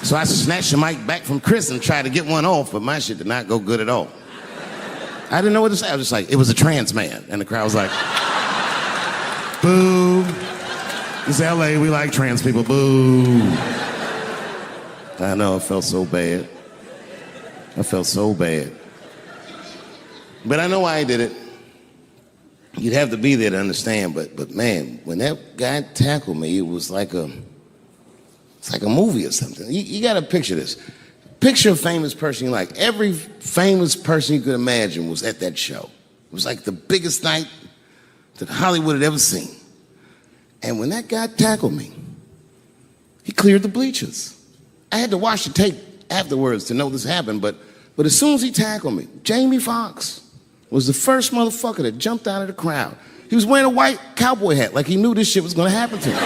So I snatched the mic back from Chris and tried to get one off, but my shit did not go good at all. I didn't know what to say. I was just like, it was a trans man. And the crowd was like, boo. It's LA, we like trans people, boo. I know, I felt so bad. I felt so bad. But I know why I did it. You'd have to be there to understand, but man, when that guy tackled me, it was like it's like a movie or something. You gotta picture this. Picture a famous person you like. Every famous person you could imagine was at that show. It was like the biggest night that Hollywood had ever seen. And when that guy tackled me, he cleared the bleachers. I had to watch the tape afterwards to know this happened, but as soon as he tackled me, Jamie Foxx was the first motherfucker that jumped out of the crowd. He was wearing a white cowboy hat like he knew this shit was gonna happen to him.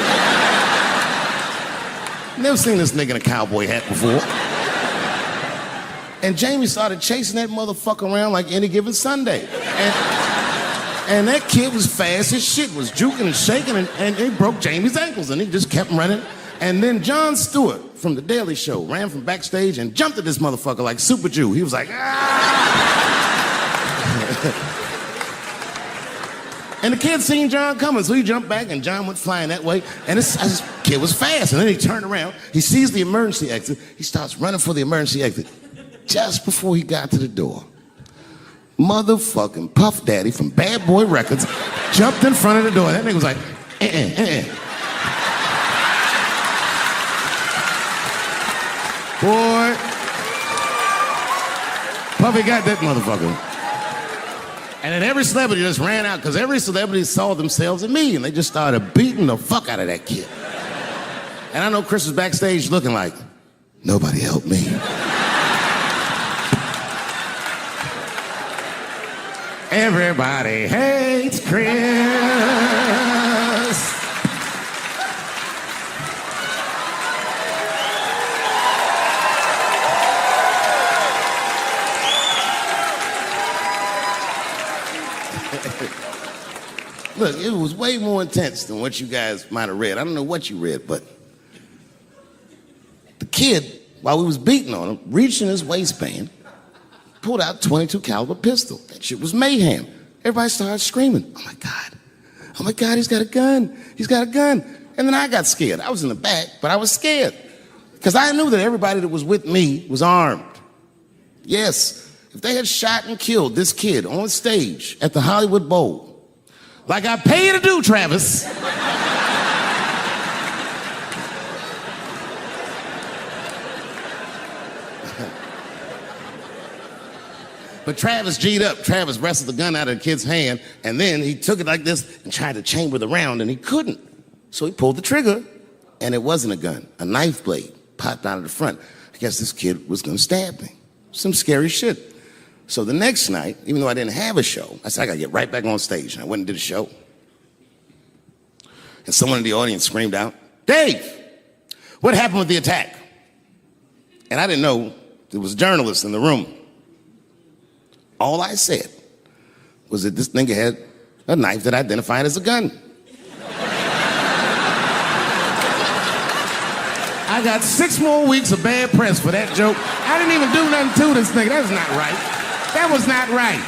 Never seen this nigga in a cowboy hat before. And Jamie started chasing that motherfucker around like any given Sunday. And that kid was fast as shit, was juking and shaking, and he broke Jamie's ankles, and he just kept running. And then Jon Stewart from The Daily Show ran from backstage and jumped at this motherfucker like Super Jew. He was like, ah! And the kid seen John coming, so he jumped back, and John went flying that way. And this kid was fast, and then he turned around. He sees the emergency exit. He starts running for the emergency exit. Just before he got to the door, motherfucking Puff Daddy from Bad Boy Records jumped in front of the door. That nigga was like, Boy, Puffy got that motherfucker. And then every celebrity just ran out because every celebrity saw themselves in me and they just started beating the fuck out of that kid. And I know Chris was backstage looking like, nobody helped me. Everybody hates Chris. Look, it was way more intense than what you guys might have read. I don't know what you read, but the kid, while we was beating on him, reached in his waistband, pulled out a .22 caliber pistol. That shit was mayhem. Everybody started screaming, oh my God, he's got a gun. He's got a gun. And then I got scared. I was in the back, but I was scared because I knew that everybody that was with me was armed. Yes, if they had shot and killed this kid on stage at the Hollywood Bowl, like I pay you to do, Travis. But Travis G'd up. Travis wrestled the gun out of the kid's hand, and then he took it like this and tried to chamber the round, and he couldn't. So he pulled the trigger, and it wasn't a gun. A knife blade popped out of the front. I guess this kid was gonna stab me. Some scary shit. So the next night, even though I didn't have a show, I said, I gotta get right back on stage. And I went and did a show. And someone in the audience screamed out, Dave, what happened with the attack? And I didn't know there was a journalist in the room. All I said was that this nigga had a knife that identified as a gun. I got 6 more weeks of bad press for that joke. I didn't even do nothing to this nigga. That was not right. That was not right.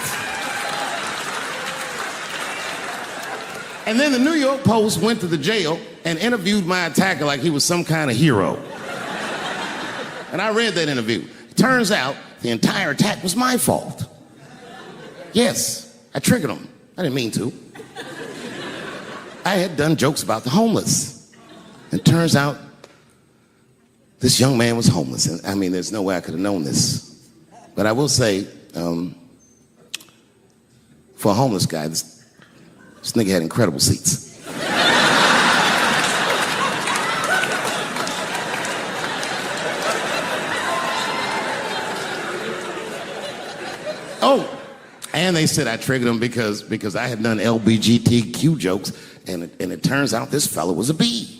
And then the New York Post went to the jail and interviewed my attacker like he was some kind of hero. And I read that interview. It turns out the entire attack was my fault. Yes, I triggered him. I didn't mean to. I had done jokes about the homeless. It turns out this young man was homeless. And I mean, there's no way I could have known this. But I will say, for a homeless guy, this nigga had incredible seats. Oh, and they said I triggered him because I had done LBGTQ jokes, and it turns out this fellow was a bee.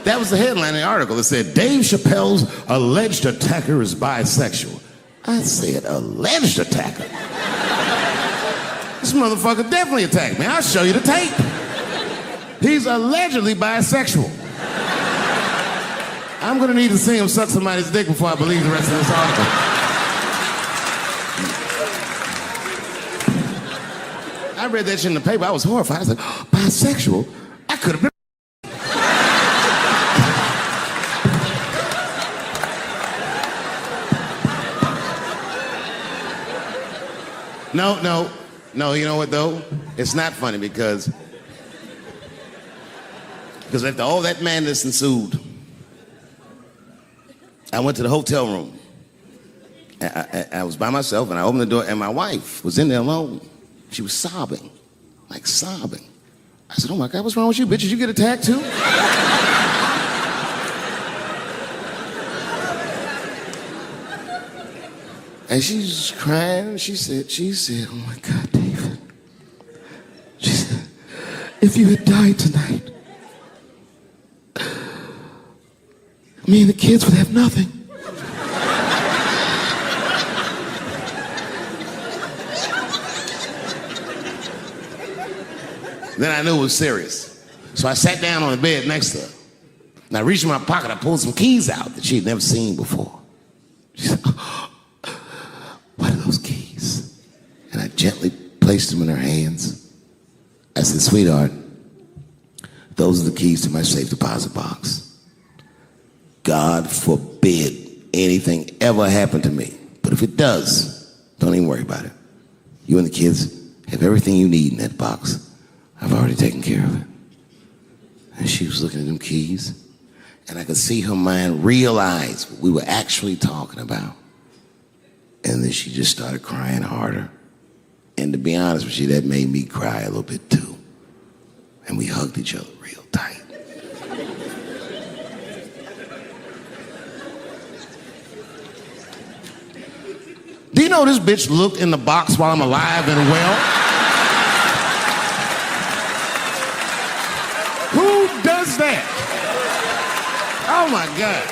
That was the headline in the article. It said, Dave Chappelle's alleged attacker is bisexual. I said, alleged attacker? This motherfucker definitely attacked me. I'll show you the tape. He's allegedly bisexual. I'm gonna need to see him suck somebody's dick before I believe the rest of this article. I read that shit in the paper. I was horrified. I was like, oh, bisexual? I could have been. No, you know what though? It's not funny because after all that madness ensued, I went to the hotel room. I was by myself and I opened the door and my wife was in there alone. She was sobbing, like sobbing. I said, oh my God, what's wrong with you, bitch? Did you get attacked too? And she's crying. She said, oh my God, David. She said, if you had died tonight, me and the kids would have nothing. Then I knew it was serious. So I sat down on the bed next to her. And I reached in my pocket, I pulled some keys out that she had never seen before. She said, what are those keys? And I gently placed them in her hands. I said, sweetheart, those are the keys to my safe deposit box. God forbid anything ever happen to me. But if it does, don't even worry about it. You and the kids have everything you need in that box. I've already taken care of it. And she was looking at them keys, and I could see her mind realize what we were actually talking about. And then she just started crying harder. And to be honest with you, that made me cry a little bit too. And we hugged each other real tight. Do you know this bitch looked in the box while I'm alive and well? Who does that? Oh my God.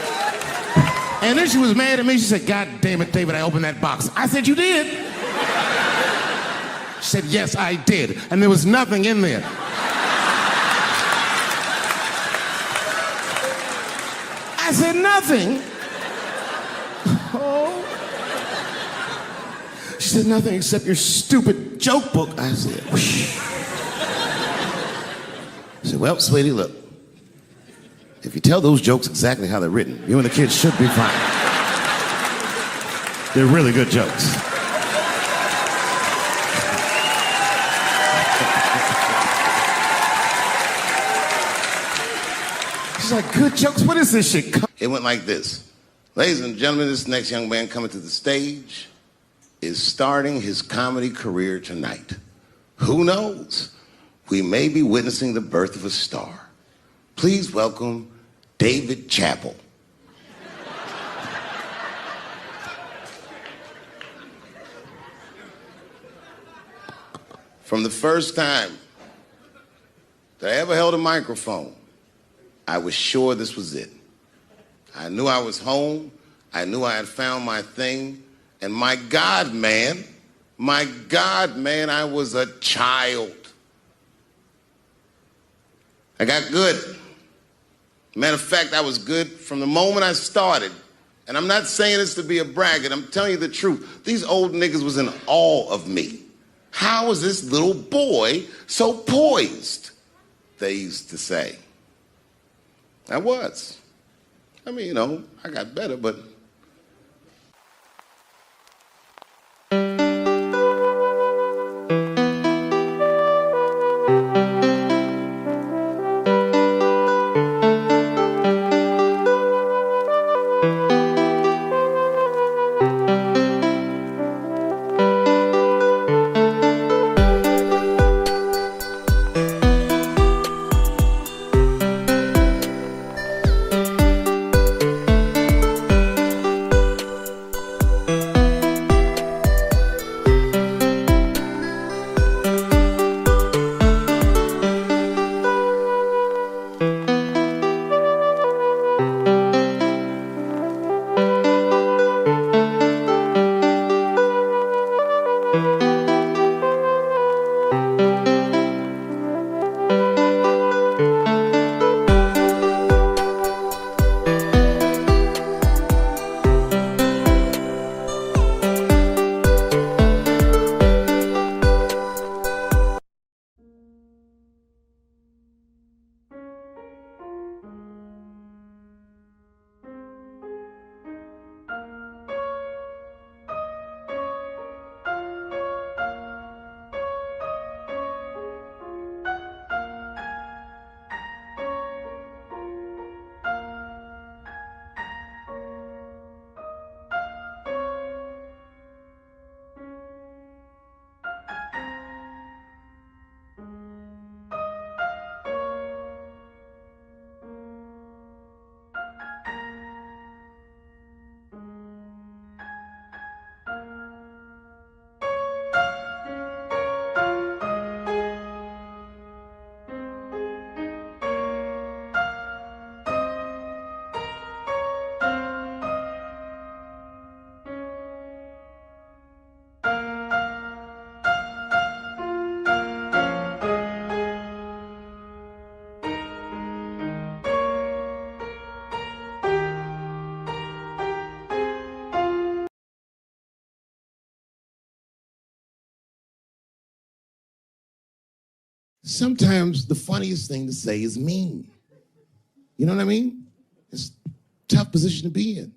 And then she was mad at me. She said, God damn it, David, I opened that box. I said, you did? She said, yes, I did. And there was nothing in there. I said, nothing? Oh. She said, nothing except your stupid joke book. I said, whoosh. I said, well, sweetie, look. If you tell those jokes exactly how they're written, you and the kids should be fine. They're really good jokes. She's like, good jokes? What is this shit? It went like this. Ladies and gentlemen, this next young man coming to the stage is starting his comedy career tonight. Who knows? We may be witnessing the birth of a star. Please welcome DaveChappelle. From the first time that I ever held a microphone, I was sure this was it. I knew I was home. I knew I had found my thing. And my God, man, I was a child. I got good. Matter of fact, I was good from the moment I started. And I'm not saying this to be a braggart. I'm telling you the truth. These old niggas was in awe of me. How is this little boy so poised? They used to say. I was. I mean, you know, I got better, but... Sometimes the funniest thing to say is mean. You know what I mean? It's a tough position to be in.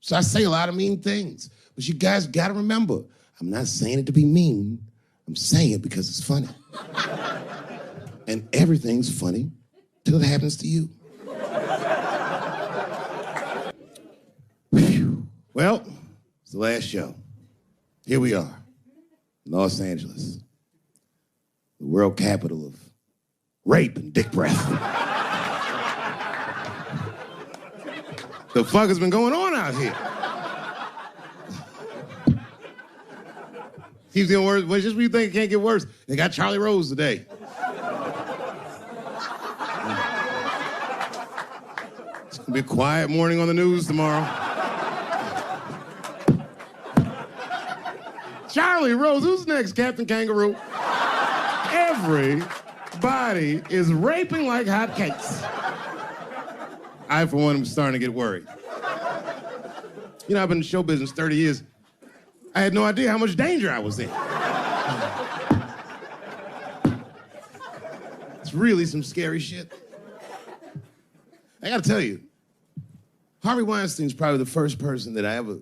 So I say a lot of mean things. But you guys got to remember, I'm not saying it to be mean. I'm saying it because it's funny. And everything's funny till it happens to you. Whew. Well, it's the last show. Here we are, Los Angeles, the world capital of rape and dick breath. The fuck has been going on out here? Keeps getting worse. Well, just when you think it can't get worse, they got Charlie Rose today. It's gonna be a quiet morning on the news tomorrow. Charlie Rose, who's next? Captain Kangaroo? Everybody is raping like hotcakes. I, for one, am starting to get worried. You know, I've been in show business 30 years. I had no idea how much danger I was in. It's really some scary shit. I gotta tell you, Harvey Weinstein's probably the first person that I ever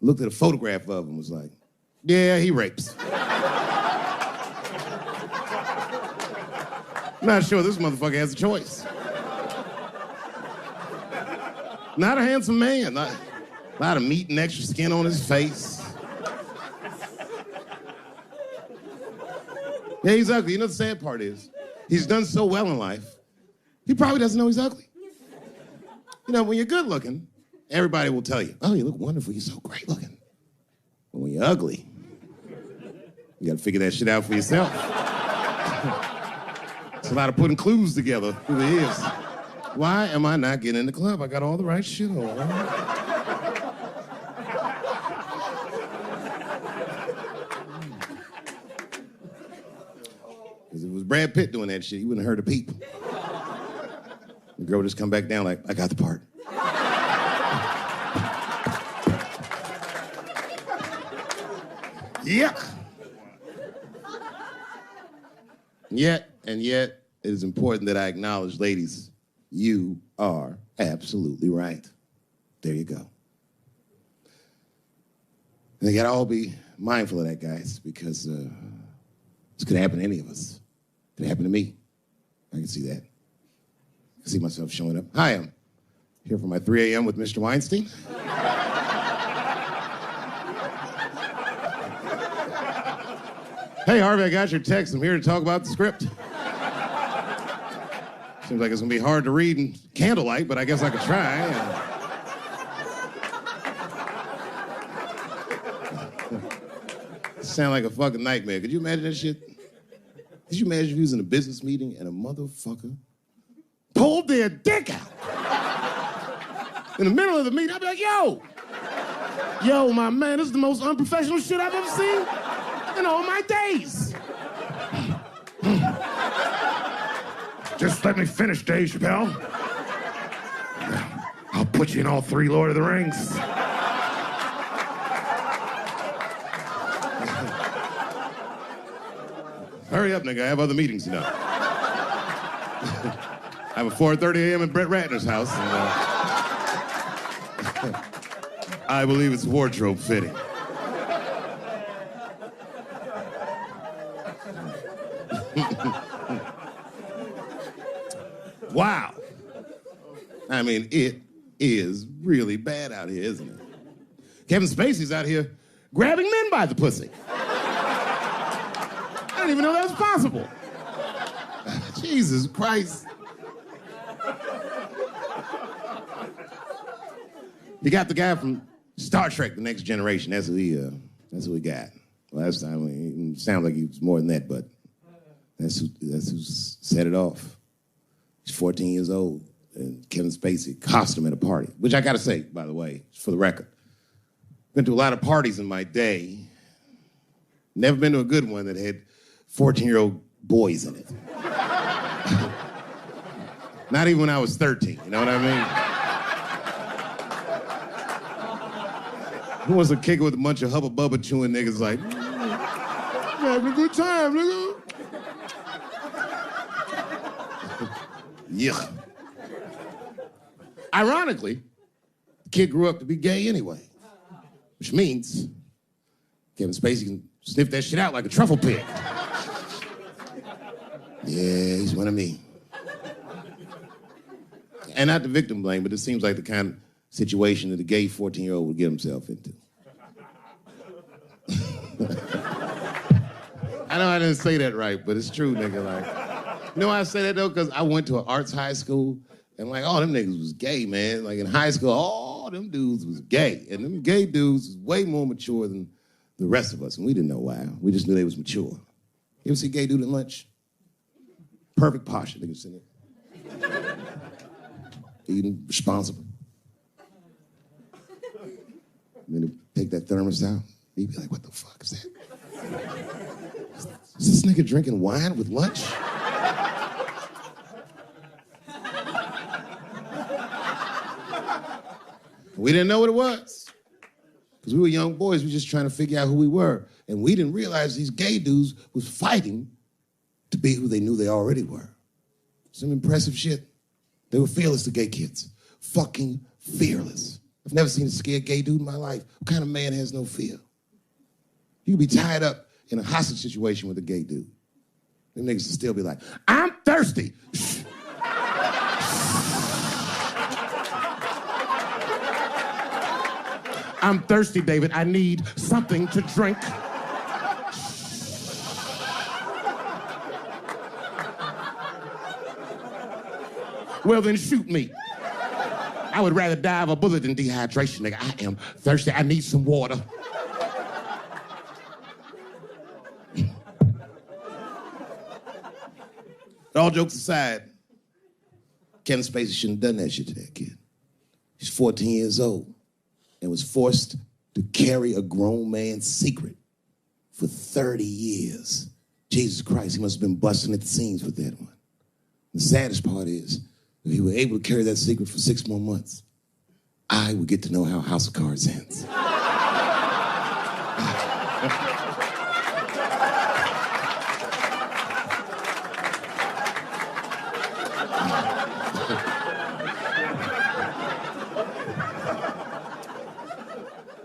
looked at a photograph of and was like, yeah, he rapes. I'm not sure this motherfucker has a choice. Not a handsome man, not a lot of meat and extra skin on his face. Yeah, he's ugly. You know the sad part is, he's done so well in life, he probably doesn't know he's ugly. You know, when you're good looking, everybody will tell you, oh, you look wonderful, you're so great looking. But when you're ugly, you gotta figure that shit out for yourself. It's a lot of putting clues together through the years. Why am I not getting in the club? I got all the right shit on. Because if it was Brad Pitt doing that shit, he wouldn't have heard the people. The girl would just come back down like, I got the part. Yuck. Yet, it is important that I acknowledge, ladies, you are absolutely right. There you go. And they gotta all be mindful of that, guys, because this could happen to any of us. It could happen to me. I can see that. I can see myself showing up. Hi, I'm here for my 3 a.m. with Mr. Weinstein. Hey, Harvey, I got your text. I'm here to talk about the script. Seems like it's gonna be hard to read in candlelight, but I guess I could try. Sound like a fucking nightmare. Could you imagine that shit? Could you imagine if you was in a business meeting and a motherfucker pulled their dick out? In the middle of the meeting, I'd be like, yo, my man, this is the most unprofessional shit I've ever seen in all my days. Just let me finish, DaveChappelle. I'll put you in all 3 Lord of the Rings. Hurry up, nigga. I have other meetings tonight. I have a 4:30 a.m. at Brett Ratner's house. And, I believe it's wardrobe fitting. Wow. I mean, it is really bad out here, isn't it? Kevin Spacey's out here grabbing men by the pussy. I didn't even know that was possible. Jesus Christ. You got the guy from Star Trek, The Next Generation. That's who we got. Last time, it sounds like he was more than that, but that's who set it off. He's 14 years old, and Kevin Spacey cost him at a party, which I gotta say, by the way, for the record. Been to a lot of parties in my day. Never been to a good one that had 14-year-old boys in it. Not even when I was 13, you know what I mean? Who wants to kick it with a bunch of hubba-bubba chewing niggas like, having a good time, nigga. Yeah. Ironically, the kid grew up to be gay anyway, which means Kevin Spacey can sniff that shit out like a truffle pig. Yeah, he's one of me. And not the victim blame, but it seems like the kind of situation that a gay 14-year-old would get himself into. I know I didn't say that right, but it's true, nigga. Like, you know why I say that though? Because I went to an arts high school, and like all them niggas was gay, man. Like in high school, all them dudes was gay, and them gay dudes was way more mature than the rest of us, and we didn't know why. We just knew they was mature. You ever see a gay dude at lunch? Perfect posture, nigga sitting there. Eating responsible. And then take that thermos out. He'd be like, what the fuck is that? Is this nigga drinking wine with lunch? We didn't know what it was. Because we were young boys, we were just trying to figure out who we were. And we didn't realize these gay dudes was fighting to be who they knew they already were. Some impressive shit. They were fearless, the gay kids. Fucking fearless. I've never seen a scared gay dude in my life. What kind of man has no fear? You could be tied up in a hostage situation with a gay dude. Them niggas will still be like, I'm thirsty. I'm thirsty, David. I need something to drink. Well, then shoot me. I would rather die of a bullet than dehydration, nigga. I am thirsty. I need some water. All jokes aside, Kevin Spacey shouldn't have done that shit to that kid. He's 14 years old and was forced to carry a grown man's secret for 30 years. Jesus Christ, he must have been busting at the seams with that one. The saddest part is, if he were able to carry that secret for 6 more months, I would get to know how House of Cards ends.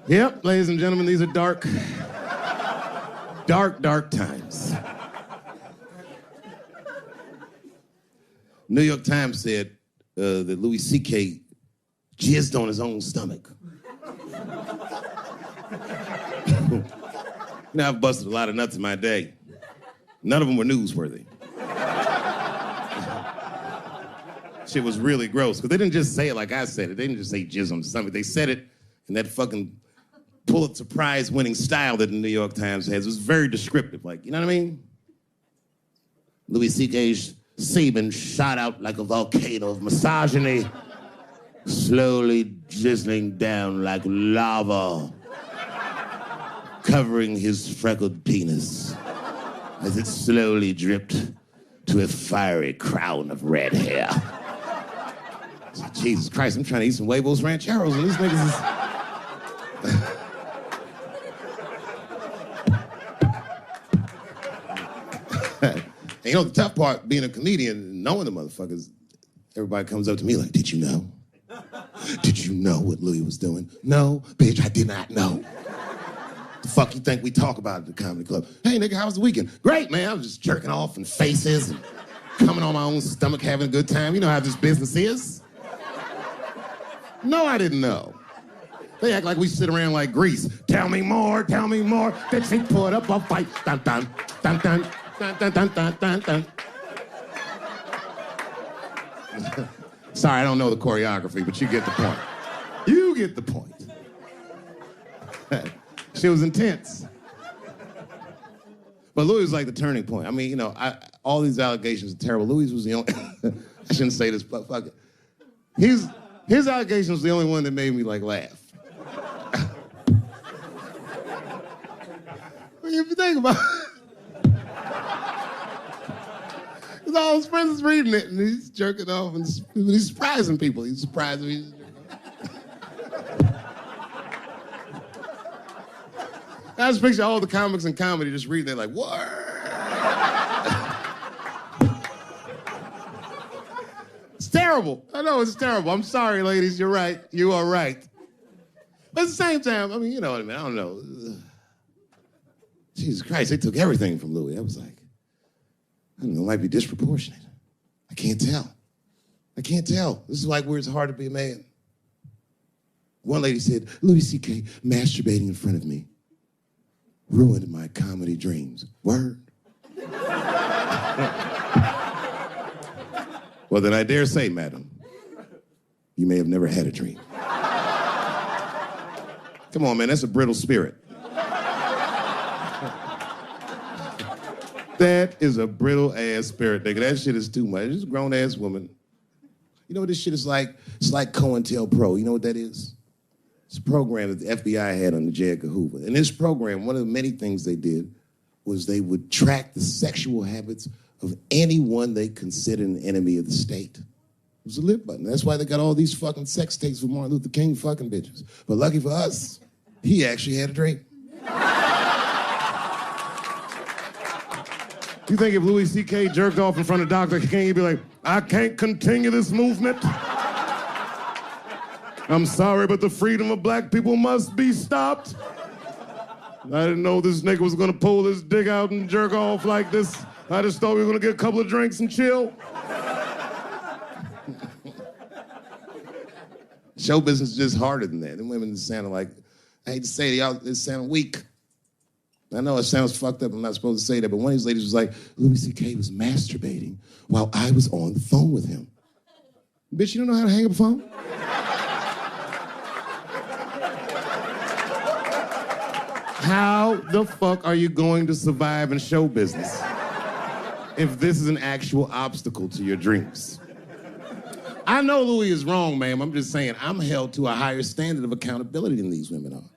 Yep, ladies and gentlemen, these are dark times. New York Times said that Louis C.K. jizzed on his own stomach. Now, I've busted a lot of nuts in my day. None of them were newsworthy. Shit was really gross, because they didn't just say it like I said it. They didn't just say jizz on the stomach. They said it in that fucking Pulitzer Prize-winning style that the New York Times has. It was very descriptive, like, you know what I mean? Louis C.K.'s semen shot out like a volcano of misogyny, slowly drizzling down like lava, covering his freckled penis as it slowly dripped to a fiery crown of red hair. Jesus Christ, I'm trying to eat some huevos rancheros, and these niggas is... And you know, the tough part, being a comedian and knowing the motherfuckers, everybody comes up to me like, did you know? Did you know what Louis was doing? No, bitch, I did not know. The fuck you think we talk about at the comedy club? Hey, nigga, how was the weekend? Great, man. I was just jerking off and faces and coming on my own stomach, having a good time. You know how this business is. No, I didn't know. They act like we sit around like Grease. Tell me more, then she put up a fight. Dun, dun, dun, dun. Dun, dun, dun, dun, dun, dun. Sorry, I don't know the choreography, but you get the point. You get the point. She was intense. But Louis was like the turning point. I mean, you know, all these allegations are terrible. Louis was the only... I shouldn't say this, but fuck it. His allegation was the only one that made me, like, laugh. If you think about it, because all his friends is reading it, and he's jerking off, and he's surprising people. He's surprising me. I just picture all the comics in comedy just reading it like, what? It's terrible. I know it's terrible. I'm sorry, ladies. You're right. You are right. But at the same time, I mean, you know what I mean? I don't know. Jesus Christ, they took everything from Louis. I was like, I don't know, it might be disproportionate. I can't tell. I can't tell. This is like where it's hard to be a man. One lady said, Louis C.K. masturbating in front of me. ruined my comedy dreams. Word. Well, then I dare say, madam, you may have never had a dream. Come on, man, that's a brittle spirit. That is a brittle-ass spirit, nigga. That shit is too much. It's a grown-ass woman. You know what this shit is like? It's like COINTELPRO. You know what that is? It's a program that the FBI had under J. Edgar Hoover. In this program, one of the many things they did was they would track the sexual habits of anyone they considered an enemy of the state. It was a lit button. That's why they got all these fucking sex tapes for Martin Luther King fucking bitches. But lucky for us, he actually had a dream. You think if Louis C.K. jerked off in front of Dr. King, he'd be like, I can't continue this movement? I'm sorry, but the freedom of black people must be stopped. I didn't know this nigga was gonna pull his dick out and jerk off like this. I just thought we were gonna get a couple of drinks and chill. Show business is just harder than that. Them women sound like, I hate to say it, y'all, they sound weak. I know it sounds fucked up, I'm not supposed to say that, but one of these ladies was like, Louis C.K. was masturbating while I was on the phone with him. Bitch, you don't know how to hang up a phone? How the fuck are you going to survive in show business if this is an actual obstacle to your dreams? I know Louis is wrong, ma'am. I'm just saying I'm held to a higher standard of accountability than these women are.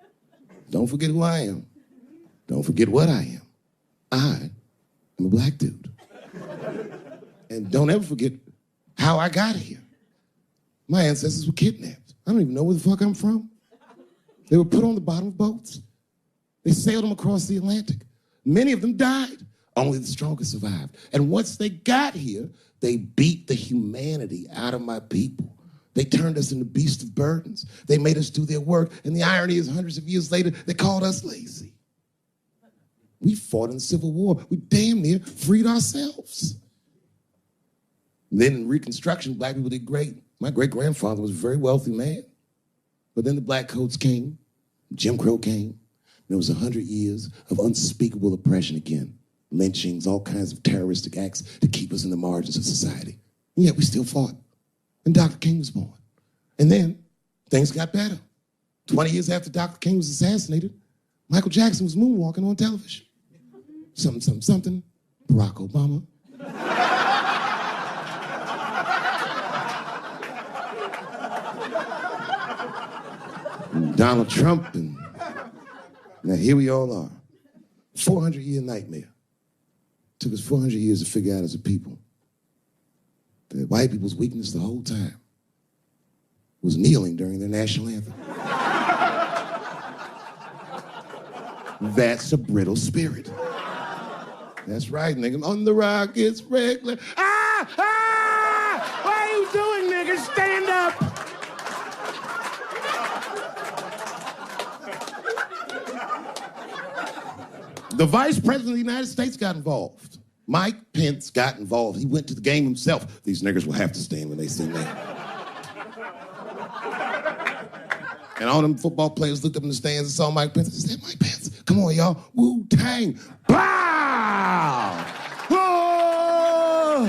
Don't forget who I am. Don't forget what I am. I am a black dude. And don't ever forget how I got here. My ancestors were kidnapped. I don't even know where the fuck I'm from. They were put on the bottom of boats. They sailed them across the Atlantic. Many of them died. Only the strongest survived. And once they got here, they beat the humanity out of my people. They turned us into beasts of burdens. They made us do their work. And the irony is, hundreds of years later, they called us lazy. We fought in the Civil War. We damn near freed ourselves. And then in Reconstruction, black people did great. My great-grandfather was a very wealthy man. But then the black coats came, Jim Crow came. There was 100 years of unspeakable oppression again. Lynchings, all kinds of terroristic acts to keep us in the margins of society. And yet we still fought. And Dr. King was born. And then things got better. 20 years after Dr. King was assassinated, Michael Jackson was moonwalking on television. Something, something, something, Barack Obama. And Donald Trump, and now here we all are. 400-year nightmare. Took us 400 years to figure out as a people that white people's weakness the whole time was kneeling during their national anthem. That's a brittle spirit. That's right, nigga. On the rock, it's regular. Ah! Ah! What are you doing, nigga? Stand up! The Vice President of the United States got involved. Mike Pence got involved. He went to the game himself. These niggers will have to stand when they sing that. And all them football players looked up in the stands and saw Mike Pence and said, Mike Pence, come on, y'all. Wu-Tang. Bow! Oh!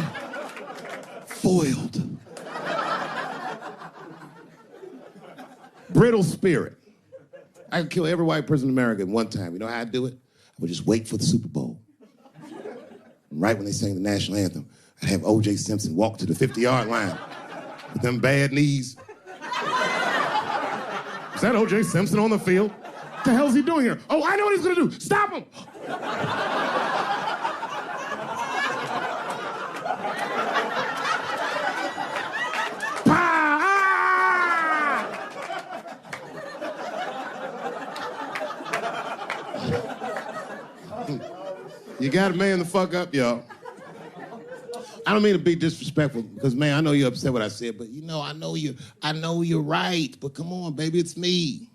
Foiled. Brittle spirit. I could kill every white person in America at one time. You know how I'd do it? I would just wait for the Super Bowl. And right when they sang the national anthem, I'd have O.J. Simpson walk to the 50-yard line with them bad knees. Is that O.J. Simpson on the field? What the hell is he doing here? Oh, I know what he's gonna do. Stop him! You gotta man the fuck up, y'all. I don't mean to be disrespectful, because, man, I know you're upset what I said, but, you know, I know you're right, but come on, baby, it's me.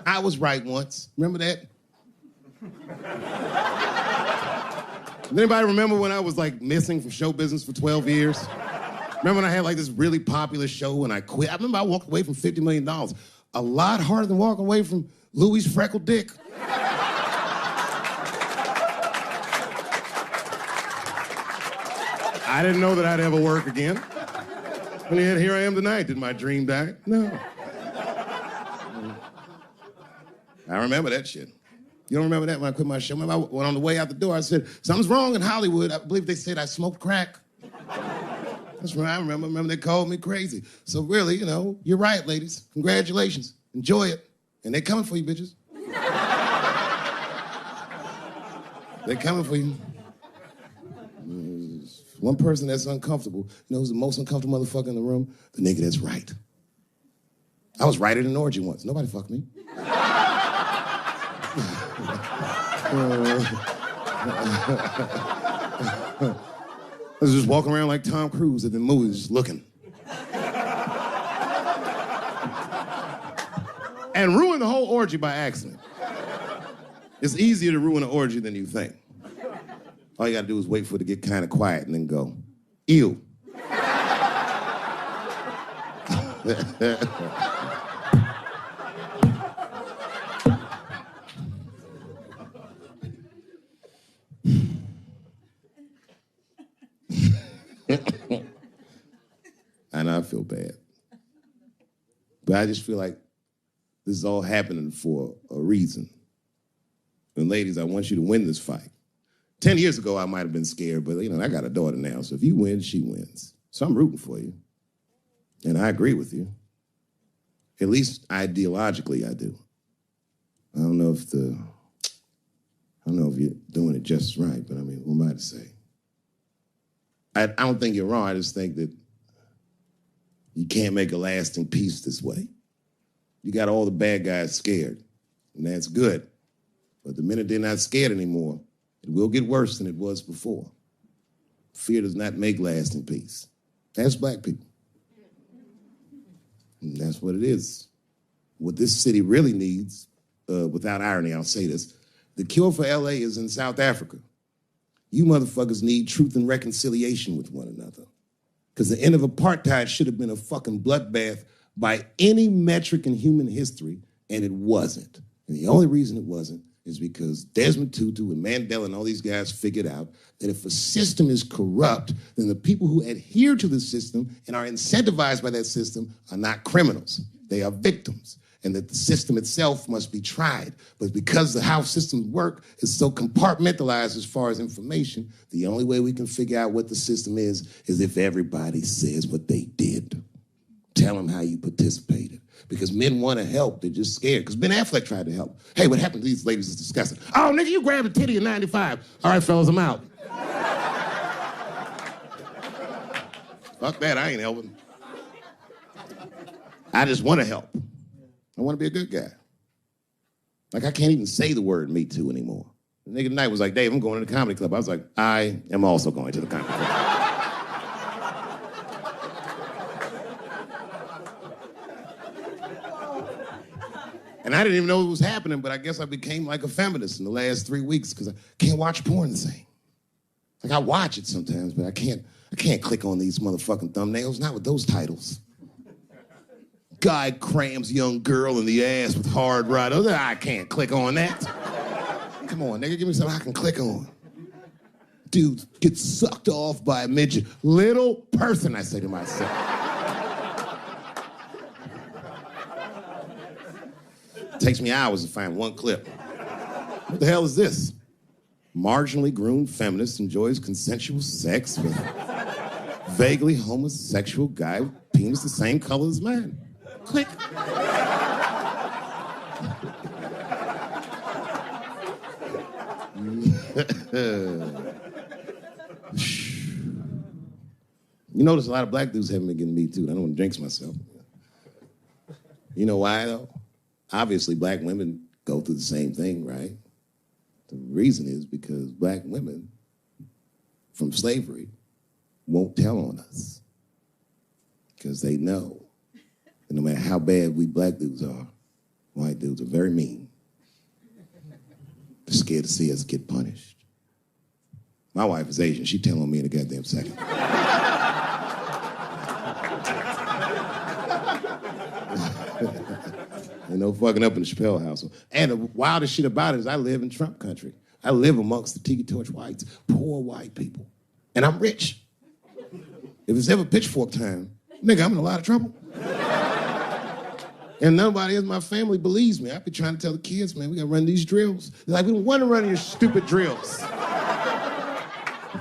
I was right once. Remember that? Does anybody remember when I was, like, missing from show business for 12 years? Remember when I had, like, this really popular show and I quit? I remember I walked away from $50 million. A lot harder than walking away from Louis' freckled dick. I didn't know that I'd ever work again. And yet here I am tonight. Did my dream die? No. I remember that shit. You don't remember that when I quit my show? Remember when on the way out the door I said, something's wrong in Hollywood. I believe they said I smoked crack. That's right, I remember. Remember they called me crazy. So really, you know, you're right, ladies. Congratulations. Enjoy it. And they're coming for you, bitches. They're coming for you. There's one person that's uncomfortable. You know who's the most uncomfortable motherfucker in the room? The nigga that's right. I was right at an orgy once. Nobody fucked me. I was just walking around like Tom Cruise at the movies, just looking. And ruin the whole orgy by accident. It's easier to ruin an orgy than you think. All you gotta do is wait for it to get kind of quiet and then go, ew. I know I feel bad. But I just feel like this is all happening for a reason. And ladies, I want you to win this fight. 10 years ago, I might have been scared, but you know, I got a daughter now, so if you win, she wins. So I'm rooting for you. And I agree with you. At least ideologically, I do. I don't know if you're doing it just right, but I mean, what am I to say? I don't think you're wrong. I just think that you can't make a lasting peace this way. You got all the bad guys scared, and that's good. But the minute they're not scared anymore, it will get worse than it was before. Fear does not make lasting peace. That's black people. And that's what it is. What this city really needs, without irony, I'll say this, the cure for LA is in South Africa. You motherfuckers need truth and reconciliation with one another. Because the end of apartheid should have been a fucking bloodbath by any metric in human history, and it wasn't. And the only reason it wasn't is because Desmond Tutu and Mandela and all these guys figured out that if a system is corrupt, then the people who adhere to the system and are incentivized by that system are not criminals. They are victims. And that the system itself must be tried. But because the how systems work is so compartmentalized as far as information, the only way we can figure out what the system is if everybody says what they did. Tell them how you participated. Because men want to help, they're just scared. Because Ben Affleck tried to help. Hey, what happened to these ladies is disgusting. Oh, nigga, you grabbed a titty in 95. All right, fellas, I'm out. Fuck that, I ain't helping. I just want to help. I want to be a good guy. Like, I can't even say the word Me Too anymore. The nigga tonight was like, Dave, I'm going to the comedy club. I was like, I am also going to the comedy club. And I didn't even know it was happening, but I guess I became like a feminist in the last 3 weeks because I can't watch porn the same. Like, I watch it sometimes, but I can't click on these motherfucking thumbnails, not with those titles. Guy crams young girl in the ass with hard right. I can't click on that. Come on, nigga, give me something I can click on. Dude gets sucked off by a midget. Little person, I say to myself. It takes me hours to find one clip. What the hell is this? Marginally groomed feminist enjoys consensual sex with vaguely homosexual guy with penis the same color as mine. Click. You notice a lot of black dudes haven't been getting Me Too. I don't want to jinx myself. You know why, though? Obviously, black women go through the same thing, right? The reason is because black women from slavery won't tell on us because they know that no matter how bad we black dudes are, white dudes are very mean. They're scared to see us get punished. My wife is Asian. She'd tell on me in a goddamn second. Ain't no fucking up in the Chappelle household. And the wildest shit about it is I live in Trump country. I live amongst the tiki torch whites, poor white people. And I'm rich. If it's ever pitchfork time, nigga, I'm in a lot of trouble. And nobody in my family believes me. I be trying to tell the kids, man, we gotta run these drills. They're like, we don't want to run your stupid drills.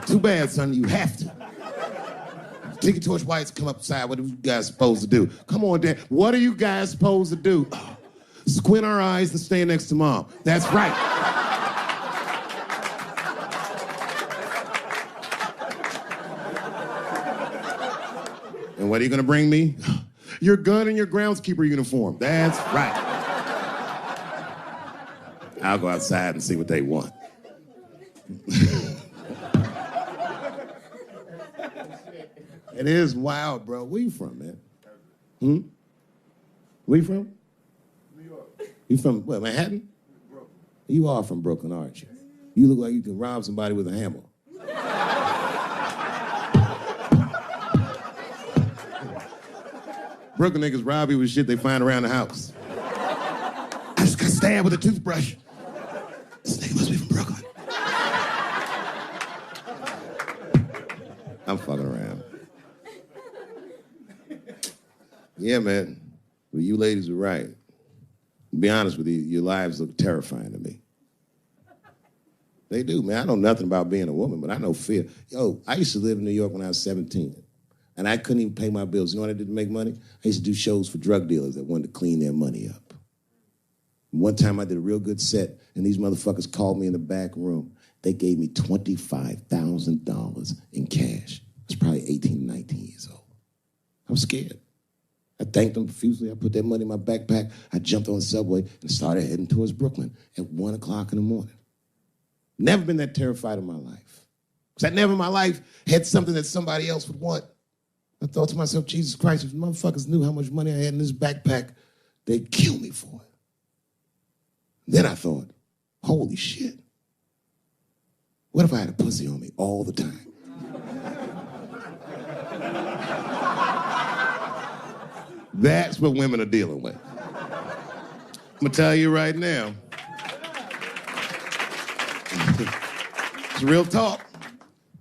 Too bad, son, you have to. Tiki Torch Whites come upside, what are you guys supposed to do? Come on, Dad, what are you guys supposed to do? Squint our eyes and stand next to Mom. That's right. And what are you gonna bring me? Your gun and your groundskeeper uniform. That's right. I'll go outside and see what they want. It is wild, bro. Where you from, man? Where you from? New York. You from, what, Manhattan? Brooklyn. You are from Brooklyn, aren't you? You look like you can rob somebody with a hammer. Brooklyn niggas rob you with shit they find around the house. I just got stabbed with a toothbrush. This nigga must be from Brooklyn. I'm fucking around. Yeah, man. Well, you ladies are right. To be honest with you, your lives look terrifying to me. They do, man. I know nothing about being a woman, but I know fear. Yo, I used to live in New York when I was 17. And I couldn't even pay my bills. You know what I did to make money? I used to do shows for drug dealers that wanted to clean their money up. And one time I did a real good set, and these motherfuckers called me in the back room. They gave me $25,000 in cash. I was probably 18, 19 years old. I was scared. I thanked them profusely. I put that money in my backpack. I jumped on the subway and started heading towards Brooklyn at 1 o'clock in the morning. Never been that terrified in my life. Because I never in my life had something that somebody else would want. I thought to myself, Jesus Christ, if motherfuckers knew how much money I had in this backpack, they'd kill me for it. Then I thought, holy shit. What if I had a pussy on me all the time? That's what women are dealing with. I'm gonna tell you right now. It's real talk.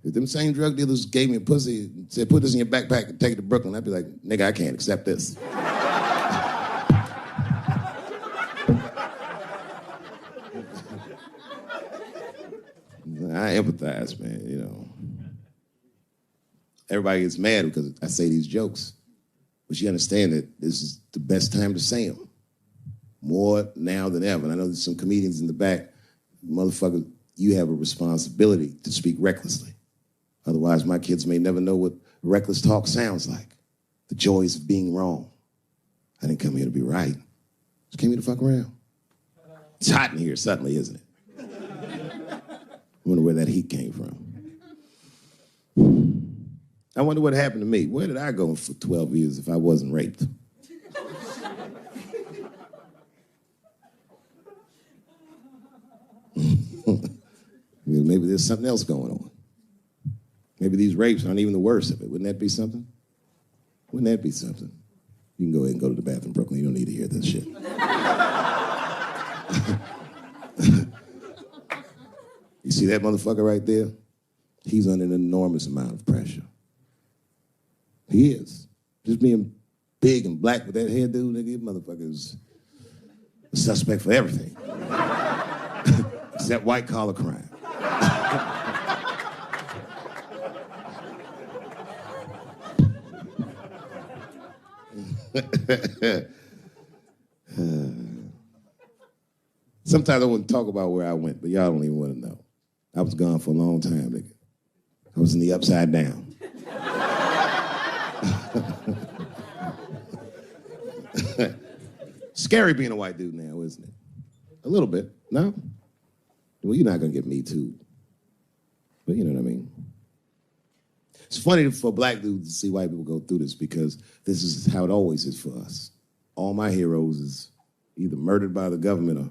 If them same drug dealers gave me a pussy and said, put this in your backpack and take it to Brooklyn, I'd be like, nigga, I can't accept this. I empathize, man, you know. Everybody gets mad because I say these jokes. But you understand that this is the best time to say them. More now than ever. And I know there's some comedians in the back. Motherfucker, you have a responsibility to speak recklessly. Otherwise, my kids may never know what reckless talk sounds like. The joys of being wrong. I didn't come here to be right. I just came here to fuck around. It's hot in here suddenly, isn't it? I wonder where that heat came from. I wonder what happened to me. Where did I go for 12 years if I wasn't raped? Maybe there's something else going on. Maybe these rapes aren't even the worst of it. Wouldn't that be something? Wouldn't that be something? You can go ahead and go to the bathroom, Brooklyn. You don't need to hear this shit. You see that motherfucker right there? He's under an enormous amount of pressure. He is. Just being big and black with that hairdo, nigga, motherfucker's a suspect for everything. Except white-collar crime. Sometimes I wouldn't talk about where I went, but y'all don't even want to know. I was gone for a long time, nigga. I was in the upside down. Scary being a white dude now, isn't it? A little bit, no? Well, you're not gonna get me too. But you know what I mean? It's funny for black dudes to see white people go through this because this is how it always is for us. All my heroes is either murdered by the government or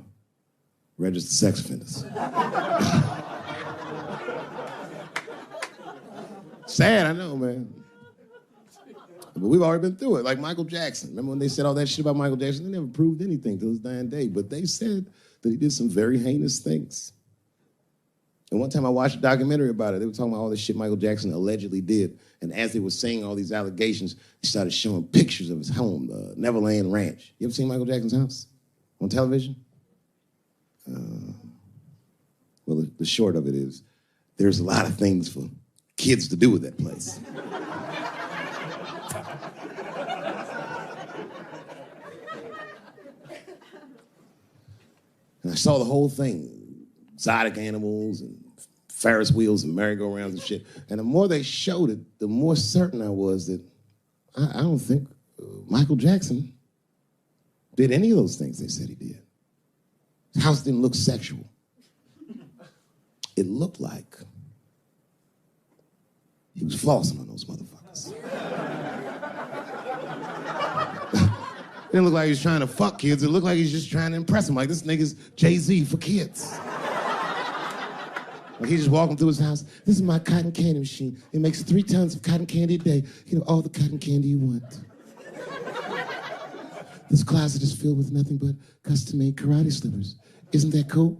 registered sex offenders. Sad, I know, man. But we've already been through it, like Michael Jackson. Remember when they said all that shit about Michael Jackson? They never proved anything till his dying day, but they said that he did some very heinous things. And one time I watched a documentary about it. They were talking about all this shit Michael Jackson allegedly did. And as they were saying all these allegations, they started showing pictures of his home, the Neverland Ranch. You ever seen Michael Jackson's house on television? Well, the short of it is, there's a lot of things for kids to do with that place. And I saw the whole thing, exotic animals and Ferris wheels and merry-go-rounds and shit. And the more they showed it, the more certain I was that I don't think Michael Jackson did any of those things they said he did. His house didn't look sexual. It looked like he was flossing on those motherfuckers. It didn't look like he was trying to fuck kids. It looked like he was just trying to impress them. Like, this nigga's Jay-Z for kids. Like, he's just walking through his house. This is my cotton candy machine. It makes 3 tons of cotton candy a day. You know, all the cotton candy you want. This closet is filled with nothing but custom-made karate slippers. Isn't that cool?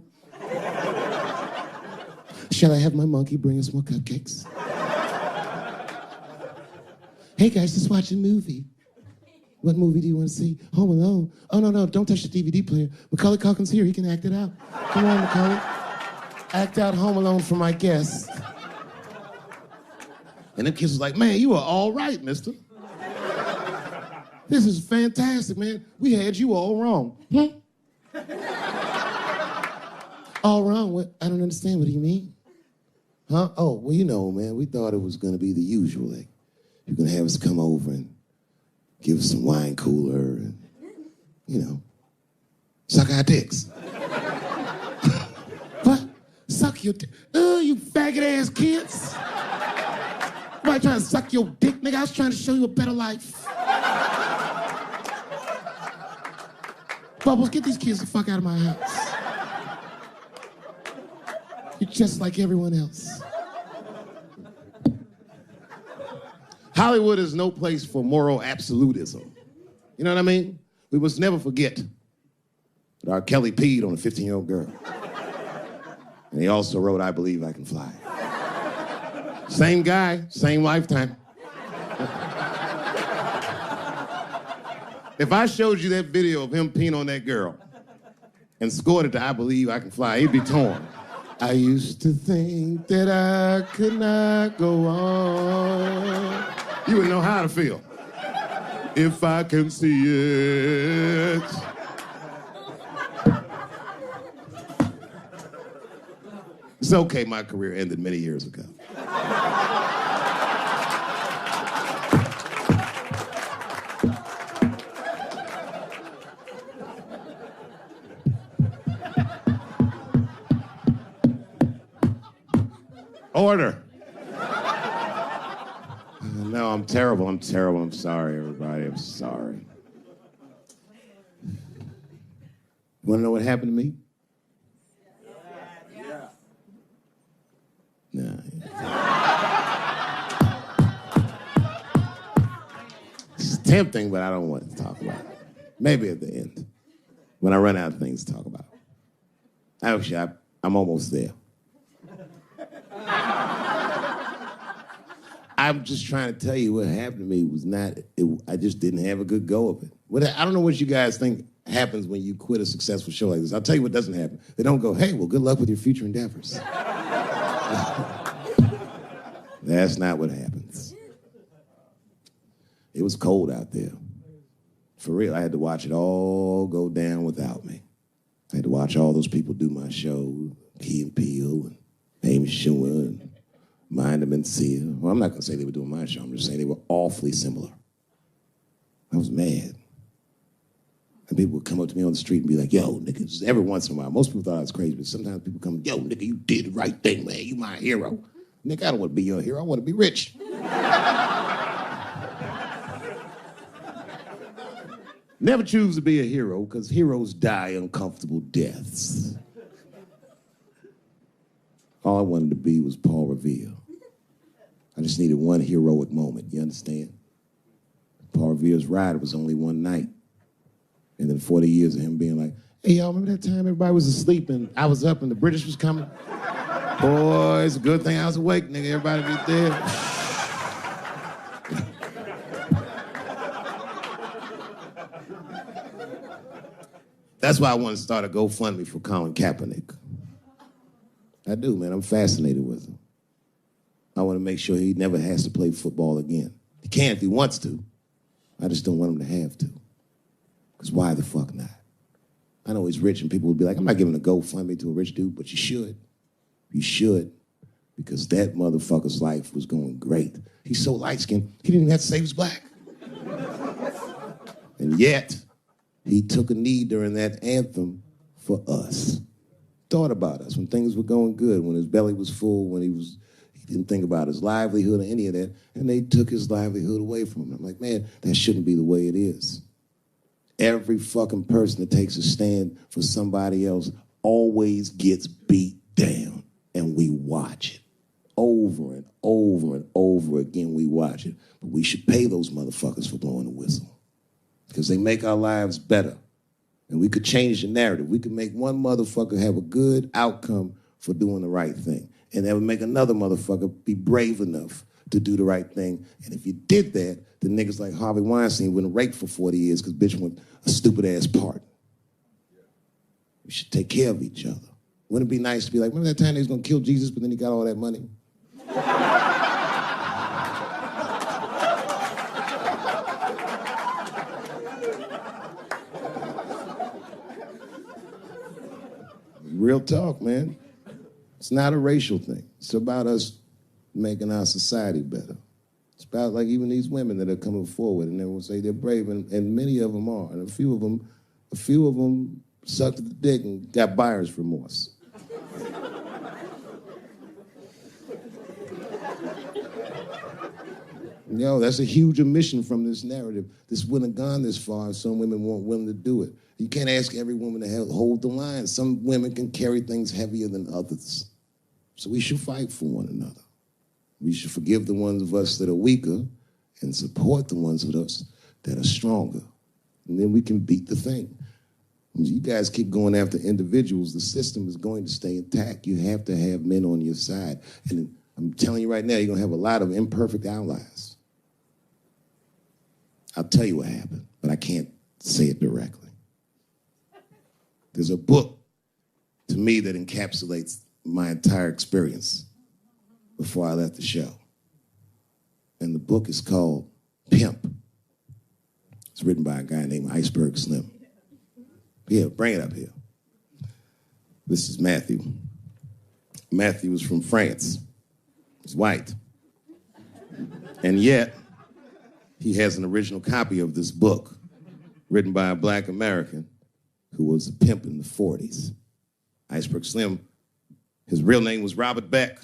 Shall I have my monkey bring us more cupcakes? Hey guys, let's watch a movie. What movie do you want to see? Home Alone. Oh, no, don't touch the DVD player. Macaulay Culkin's here, he can act it out. Come on, Macaulay. Act out Home Alone for my guests. And them kids was like, man, you are all right, mister. This is fantastic, man. We had you all wrong. All wrong? What? I don't understand. What do you mean? Huh? Oh, well, you know, man, we thought it was going to be the usual. Like, you're going to have us come over and give us some wine cooler and, you know, suck our dicks. What? Suck your dick? Oh, you faggot-ass kids. Why trying to suck your dick, nigga? I was trying to show you a better life. Bubbles, get these kids the fuck out of my house. You're just like everyone else. Hollywood is no place for moral absolutism. You know what I mean? We must never forget that R. Kelly peed on a 15-year-old girl. And he also wrote, I Believe I Can Fly. Same guy, same lifetime. If I showed you that video of him peeing on that girl and scored it to I Believe I Can Fly, he'd be torn. I used to think that I could not go on. You would know how to feel. If I can see it. It's okay, my career ended many years ago. Order. No, I'm terrible. I'm sorry, everybody. I'm sorry. You want to know what happened to me? Yeah. Nah. It's tempting, but I don't want to talk about it. Maybe at the end, when I run out of things to talk about. Actually, I'm almost there. I'm just trying to tell you what happened to me was not, I just didn't have a good go of it. I don't know what you guys think happens when you quit a successful show like this. I'll tell you what doesn't happen. They don't go, hey, well, good luck with your future endeavors. That's not what happens. It was cold out there. For real, I had to watch it all go down without me. I had to watch all those people do my show, Key and Peele and Amy Schumer and Mind and Mencia. Well, I'm not going to say they were doing my show. I'm just saying they were awfully similar. I was mad. And people would come up to me on the street and be like, yo, nigga, just every once in a while. Most people thought I was crazy, but sometimes people come, yo, nigga, you did the right thing, man. You my hero. Nigga, I don't want to be your hero. I want to be rich. Never choose to be a hero, because heroes die uncomfortable deaths. All I wanted to be was Paul Revere. I just needed one heroic moment, you understand? Paul Revere's ride was only one night. And then 40 years of him being like, hey, y'all, remember that time everybody was asleep and I was up and the British was coming? Boy, it's a good thing I was awake, nigga. Everybody be dead. That's why I want to start a GoFundMe for Colin Kaepernick. I do, man. I'm fascinated with him. I want to make sure he never has to play football again. He can if he wants to. I just don't want him to have to. Because why the fuck not? I know he's rich and people will be like, I'm not giving a GoFundMe to a rich dude, but you should. You should. Because that motherfucker's life was going great. He's so light-skinned, he didn't even have to say he was black. And yet, he took a knee during that anthem for us. Thought about us when things were going good, when his belly was full, when he didn't think about his livelihood or any of that, and they took his livelihood away from him. I'm like, man, that shouldn't be the way it is. Every fucking person that takes a stand for somebody else always gets beat down, and we watch it. Over and over and over again, we watch it. But we should pay those motherfuckers for blowing the whistle. Because they make our lives better. And we could change the narrative. We could make one motherfucker have a good outcome for doing the right thing. And that would make another motherfucker be brave enough to do the right thing. And if you did that, the niggas like Harvey Weinstein wouldn't rake for 40 years because bitch went a stupid-ass part. We should take care of each other. Wouldn't it be nice to be like, remember that time they was going to kill Jesus, but then he got all that money? Real talk, man. It's not a racial thing. It's about us making our society better. It's about like even these women that are coming forward and they will say they're brave, and many of them are. And a few of them sucked the dick and got buyer's remorse. Yo, that's a huge omission from this narrative. This wouldn't have gone this far if some women weren't willing to do it. You can't ask every woman to hold the line. Some women can carry things heavier than others. So we should fight for one another. We should forgive the ones of us that are weaker and support the ones of us that are stronger. And then we can beat the thing. When you guys keep going after individuals, the system is going to stay intact. You have to have men on your side. And I'm telling you right now, you're going to have a lot of imperfect allies. I'll tell you what happened, but I can't say it directly. There's a book, to me, that encapsulates my entire experience before I left the show. And the book is called Pimp. It's written by a guy named Iceberg Slim. Yeah, bring it up here. This is Matthew. Matthew is from France. He's white. And yet, he has an original copy of this book written by a black American who was a pimp in the 40s. Iceberg Slim, his real name was Robert Beck.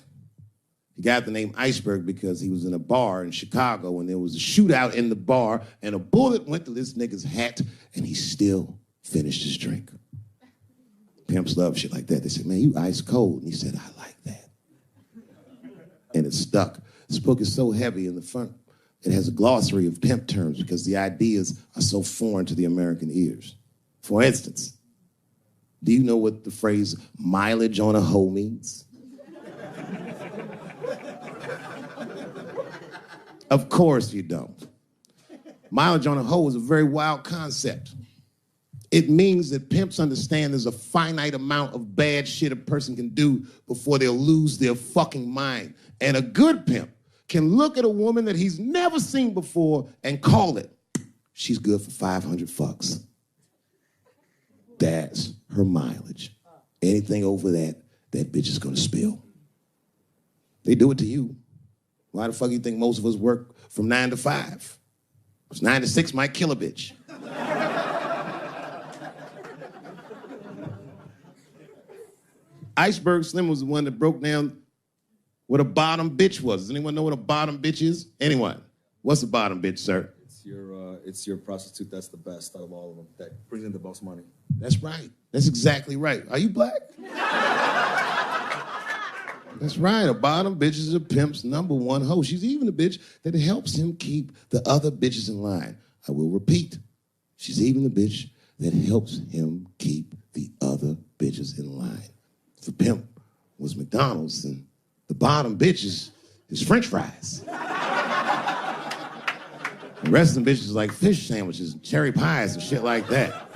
He got the name Iceberg because he was in a bar in Chicago and there was a shootout in the bar and a bullet went to this nigga's hat and he still finished his drink. Pimps love shit like that. They said, man, you ice cold. And he said, I like that. And it stuck. This book is so heavy in the front. It has a glossary of pimp terms because the ideas are so foreign to the American ears. For instance, do you know what the phrase mileage on a hoe means? Of course you don't. Mileage on a hoe is a very wild concept. It means that pimps understand there's a finite amount of bad shit a person can do before they'll lose their fucking mind. And a good pimp can look at a woman that he's never seen before and call it. She's good for 500 fucks. That's her mileage. Anything over that, that bitch is gonna spill. They do it to you. Why the fuck you think most of us work from 9 to 5? Because 9 to 6 might kill a bitch. Iceberg Slim was the one that broke down what a bottom bitch was. Does anyone know what a bottom bitch is? Anyone? What's a bottom bitch, sir? It's your prostitute that's the best out of all of them, that brings in the most money. That's right. That's exactly right. Are you black? That's right. A bottom bitch is a pimp's number one hoe. She's even a bitch that helps him keep the other bitches in line. I will repeat. She's even the bitch that helps him keep the other bitches in line. If a pimp was McDonald's, and the bottom bitch is French fries. The rest of them bitches like fish sandwiches and cherry pies and shit like that.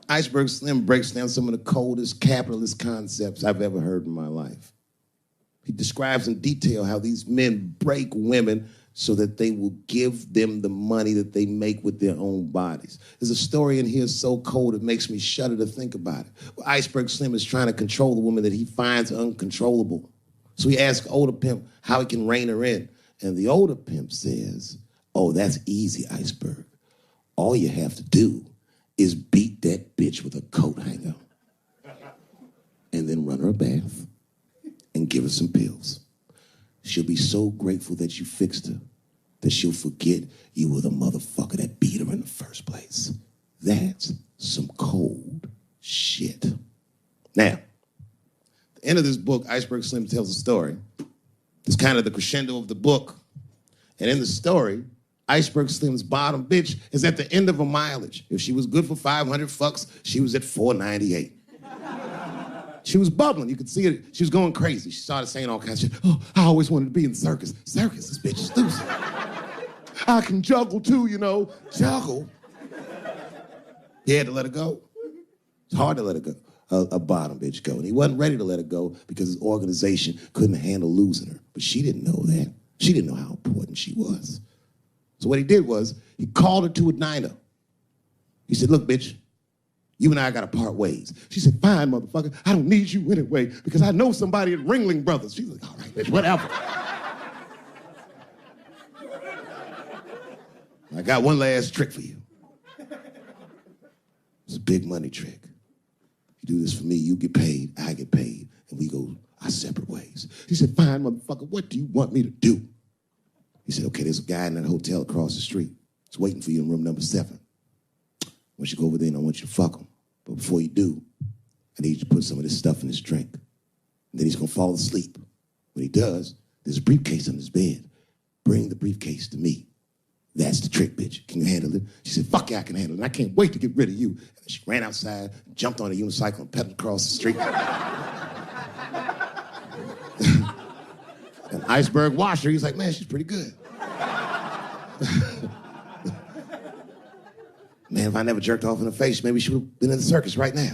Iceberg Slim breaks down some of the coldest capitalist concepts I've ever heard in my life. He describes in detail how these men break women so that they will give them the money that they make with their own bodies. There's a story in here so cold it makes me shudder to think about it. Well, Iceberg Slim is trying to control the woman that he finds uncontrollable. So he asks older pimp how he can rein her in. And the older pimp says, oh, that's easy, Iceberg. All you have to do is beat that bitch with a coat hanger and then run her a bath and give her some pills. She'll be so grateful that you fixed her that she'll forget you were the motherfucker that beat her in the first place. That's some cold shit. Now, at the end of this book, Iceberg Slim tells a story. It's kind of the crescendo of the book. And in the story, Iceberg Slim's bottom bitch is at the end of her mileage. If she was good for 500 fucks, she was at 498. She was bubbling. You could see it. She was going crazy. She started saying all kinds of shit. Oh, I always wanted to be in the circus. Circus, this bitch is loose. I can juggle too, you know. Juggle. He had to let her go. It's hard to let her go. A bottom bitch go. And he wasn't ready to let her go because his organization couldn't handle losing her. But she didn't know that. She didn't know how important she was. So what he did was he called her to a diner. He said, look, bitch, you and I got to part ways. She said, fine, motherfucker. I don't need you anyway because I know somebody at Ringling Brothers. She's like, all right, bitch, whatever. I got one last trick for you. It's a big money trick. You do this for me, you get paid, I get paid, and we go our separate ways. She said, fine, motherfucker, what do you want me to do? He said, okay, there's a guy in that hotel across the street. He's waiting for you in room number 7. Once you go over there and I want you to fuck him. But before you do, I need you to put some of this stuff in his drink. And then he's gonna fall asleep. When he does, there's a briefcase on his bed. Bring the briefcase to me. That's the trick, bitch. Can you handle it? She said, fuck yeah, I can handle it. And I can't wait to get rid of you. And she ran outside, jumped on a unicycle and pedaled across the street. And Iceberg watched her. He's like, man, she's pretty good. Man, if I never jerked off in her face, maybe she would have been in the circus right now.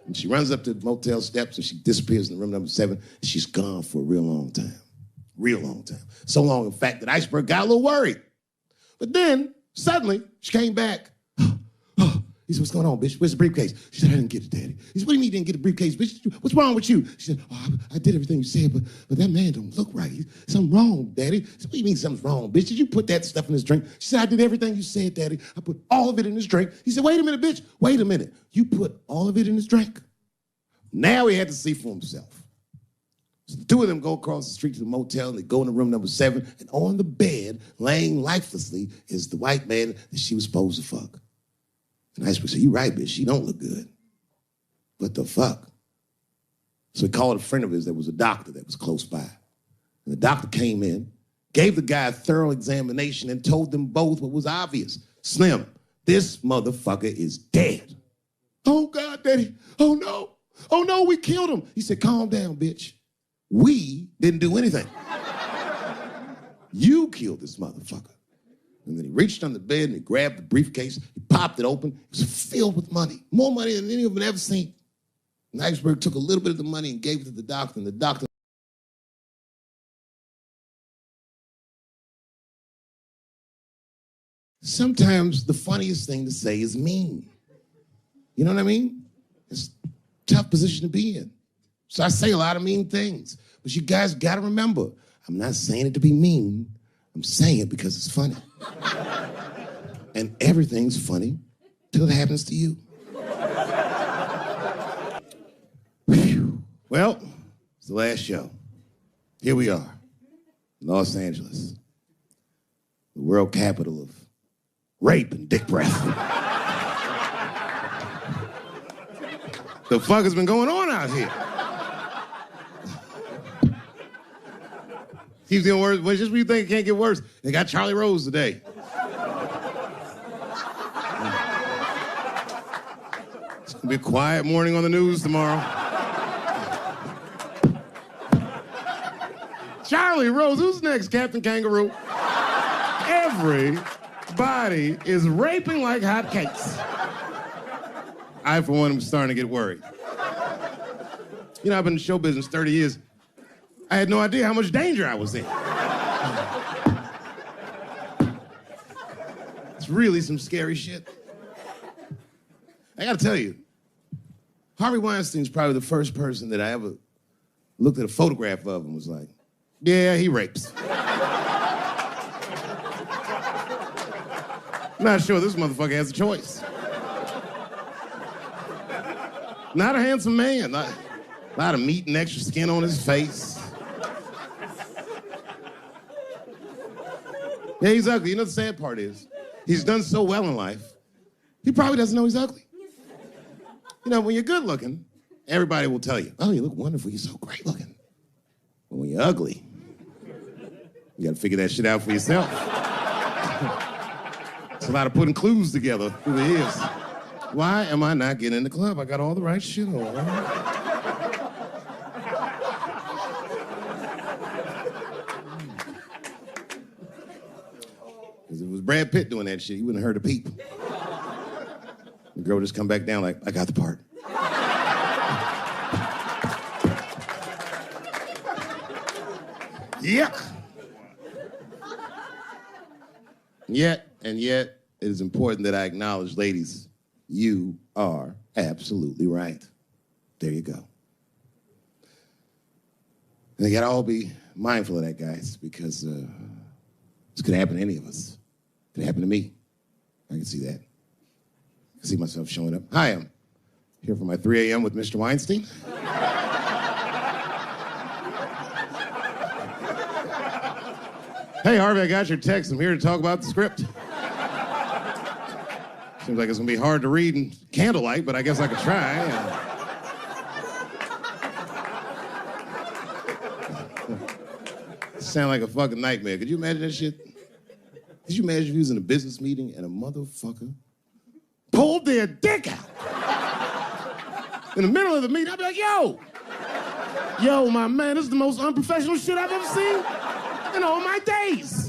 And she runs up to the motel steps and she disappears in room number 7. She's gone for a real long time. Real long time. So long, in fact, that Iceberg got a little worried. But then, suddenly, she came back. He said, what's going on, bitch? Where's the briefcase? She said, I didn't get it, Daddy. He said, what do you mean you didn't get the briefcase, bitch? What's wrong with you? She said, oh, I did everything you said, but that man don't look right. Something wrong, Daddy. He said, what do you mean something's wrong, bitch? Did you put that stuff in his drink? She said, I did everything you said, Daddy. I put all of it in his drink. He said, wait a minute, bitch. Wait a minute. You put all of it in his drink? Now he had to see for himself. So the two of them go across the street to the motel, and they go into room number 7, and on the bed, laying lifelessly, is the white man that she was supposed to fuck. And Iceberg said, you right, bitch, she don't look good. What the fuck? So he called a friend of his that was a doctor that was close by. And the doctor came in, gave the guy a thorough examination, and told them both what was obvious. Slim, this motherfucker is dead. Oh, God, Daddy. Oh, no. Oh, no, we killed him. He said, calm down, bitch. We didn't do anything. You killed this motherfucker. And then he reached under the bed and he grabbed the briefcase. He popped it open. It was filled with money. More money than any of them had ever seen. And Iceberg took a little bit of the money and gave it to the doctor. And the doctor... Sometimes the funniest thing to say is mean. You know what I mean? It's a tough position to be in. So I say a lot of mean things. But you guys got to remember, I'm not saying it to be mean. I'm saying it because it's funny. And everything's funny till it happens to you. Whew. Well, it's the last show. Here we are, Los Angeles, the world capital of rape and dick breath. The fuck has been going on out here? Keeps getting worse. But just when you think it can't get worse, they got Charlie Rose today. It'll be a quiet morning on the news tomorrow. Charlie Rose, who's next, Captain Kangaroo? Everybody is raping like hotcakes. I, for one, am starting to get worried. You know, I've been in show business 30 years. I had no idea how much danger I was in. It's really some scary shit. I gotta tell you, Harvey Weinstein's probably the first person that I ever looked at a photograph of and was like, yeah, he rapes. I'm not sure this motherfucker has a choice. Not a handsome man. Not a lot of meat and extra skin on his face. Yeah, he's ugly. You know the sad part is, he's done so well in life, he probably doesn't know he's ugly. You know, when you're good looking, everybody will tell you, oh, you look wonderful, you're so great looking. But when you're ugly, you gotta figure that shit out for yourself. It's a lot of putting clues together through the years. Why am I not getting in the club? I got all the right shit on. Because if it was Brad Pitt doing that shit, he wouldn't have heard a peep. The girl would just come back down like, I got the part. Yuck. Yet, it is important that I acknowledge, ladies, you are absolutely right. There you go. And they gotta all be mindful of that, guys, because this could happen to any of us. It could happen to me. I can see that. I can see myself showing up. Hi, I'm here for my 3 a.m. with Mr. Weinstein. Hey, Harvey, I got your text. I'm here to talk about the script. Seems like it's gonna be hard to read in candlelight, but I guess I could try. Sound like a fucking nightmare. Could you imagine that shit? Could you imagine if you was in a business meeting and a motherfucker pulled their dick out? In the middle of the meeting, I'd be like, yo, my man, this is the most unprofessional shit I've ever seen in all my days.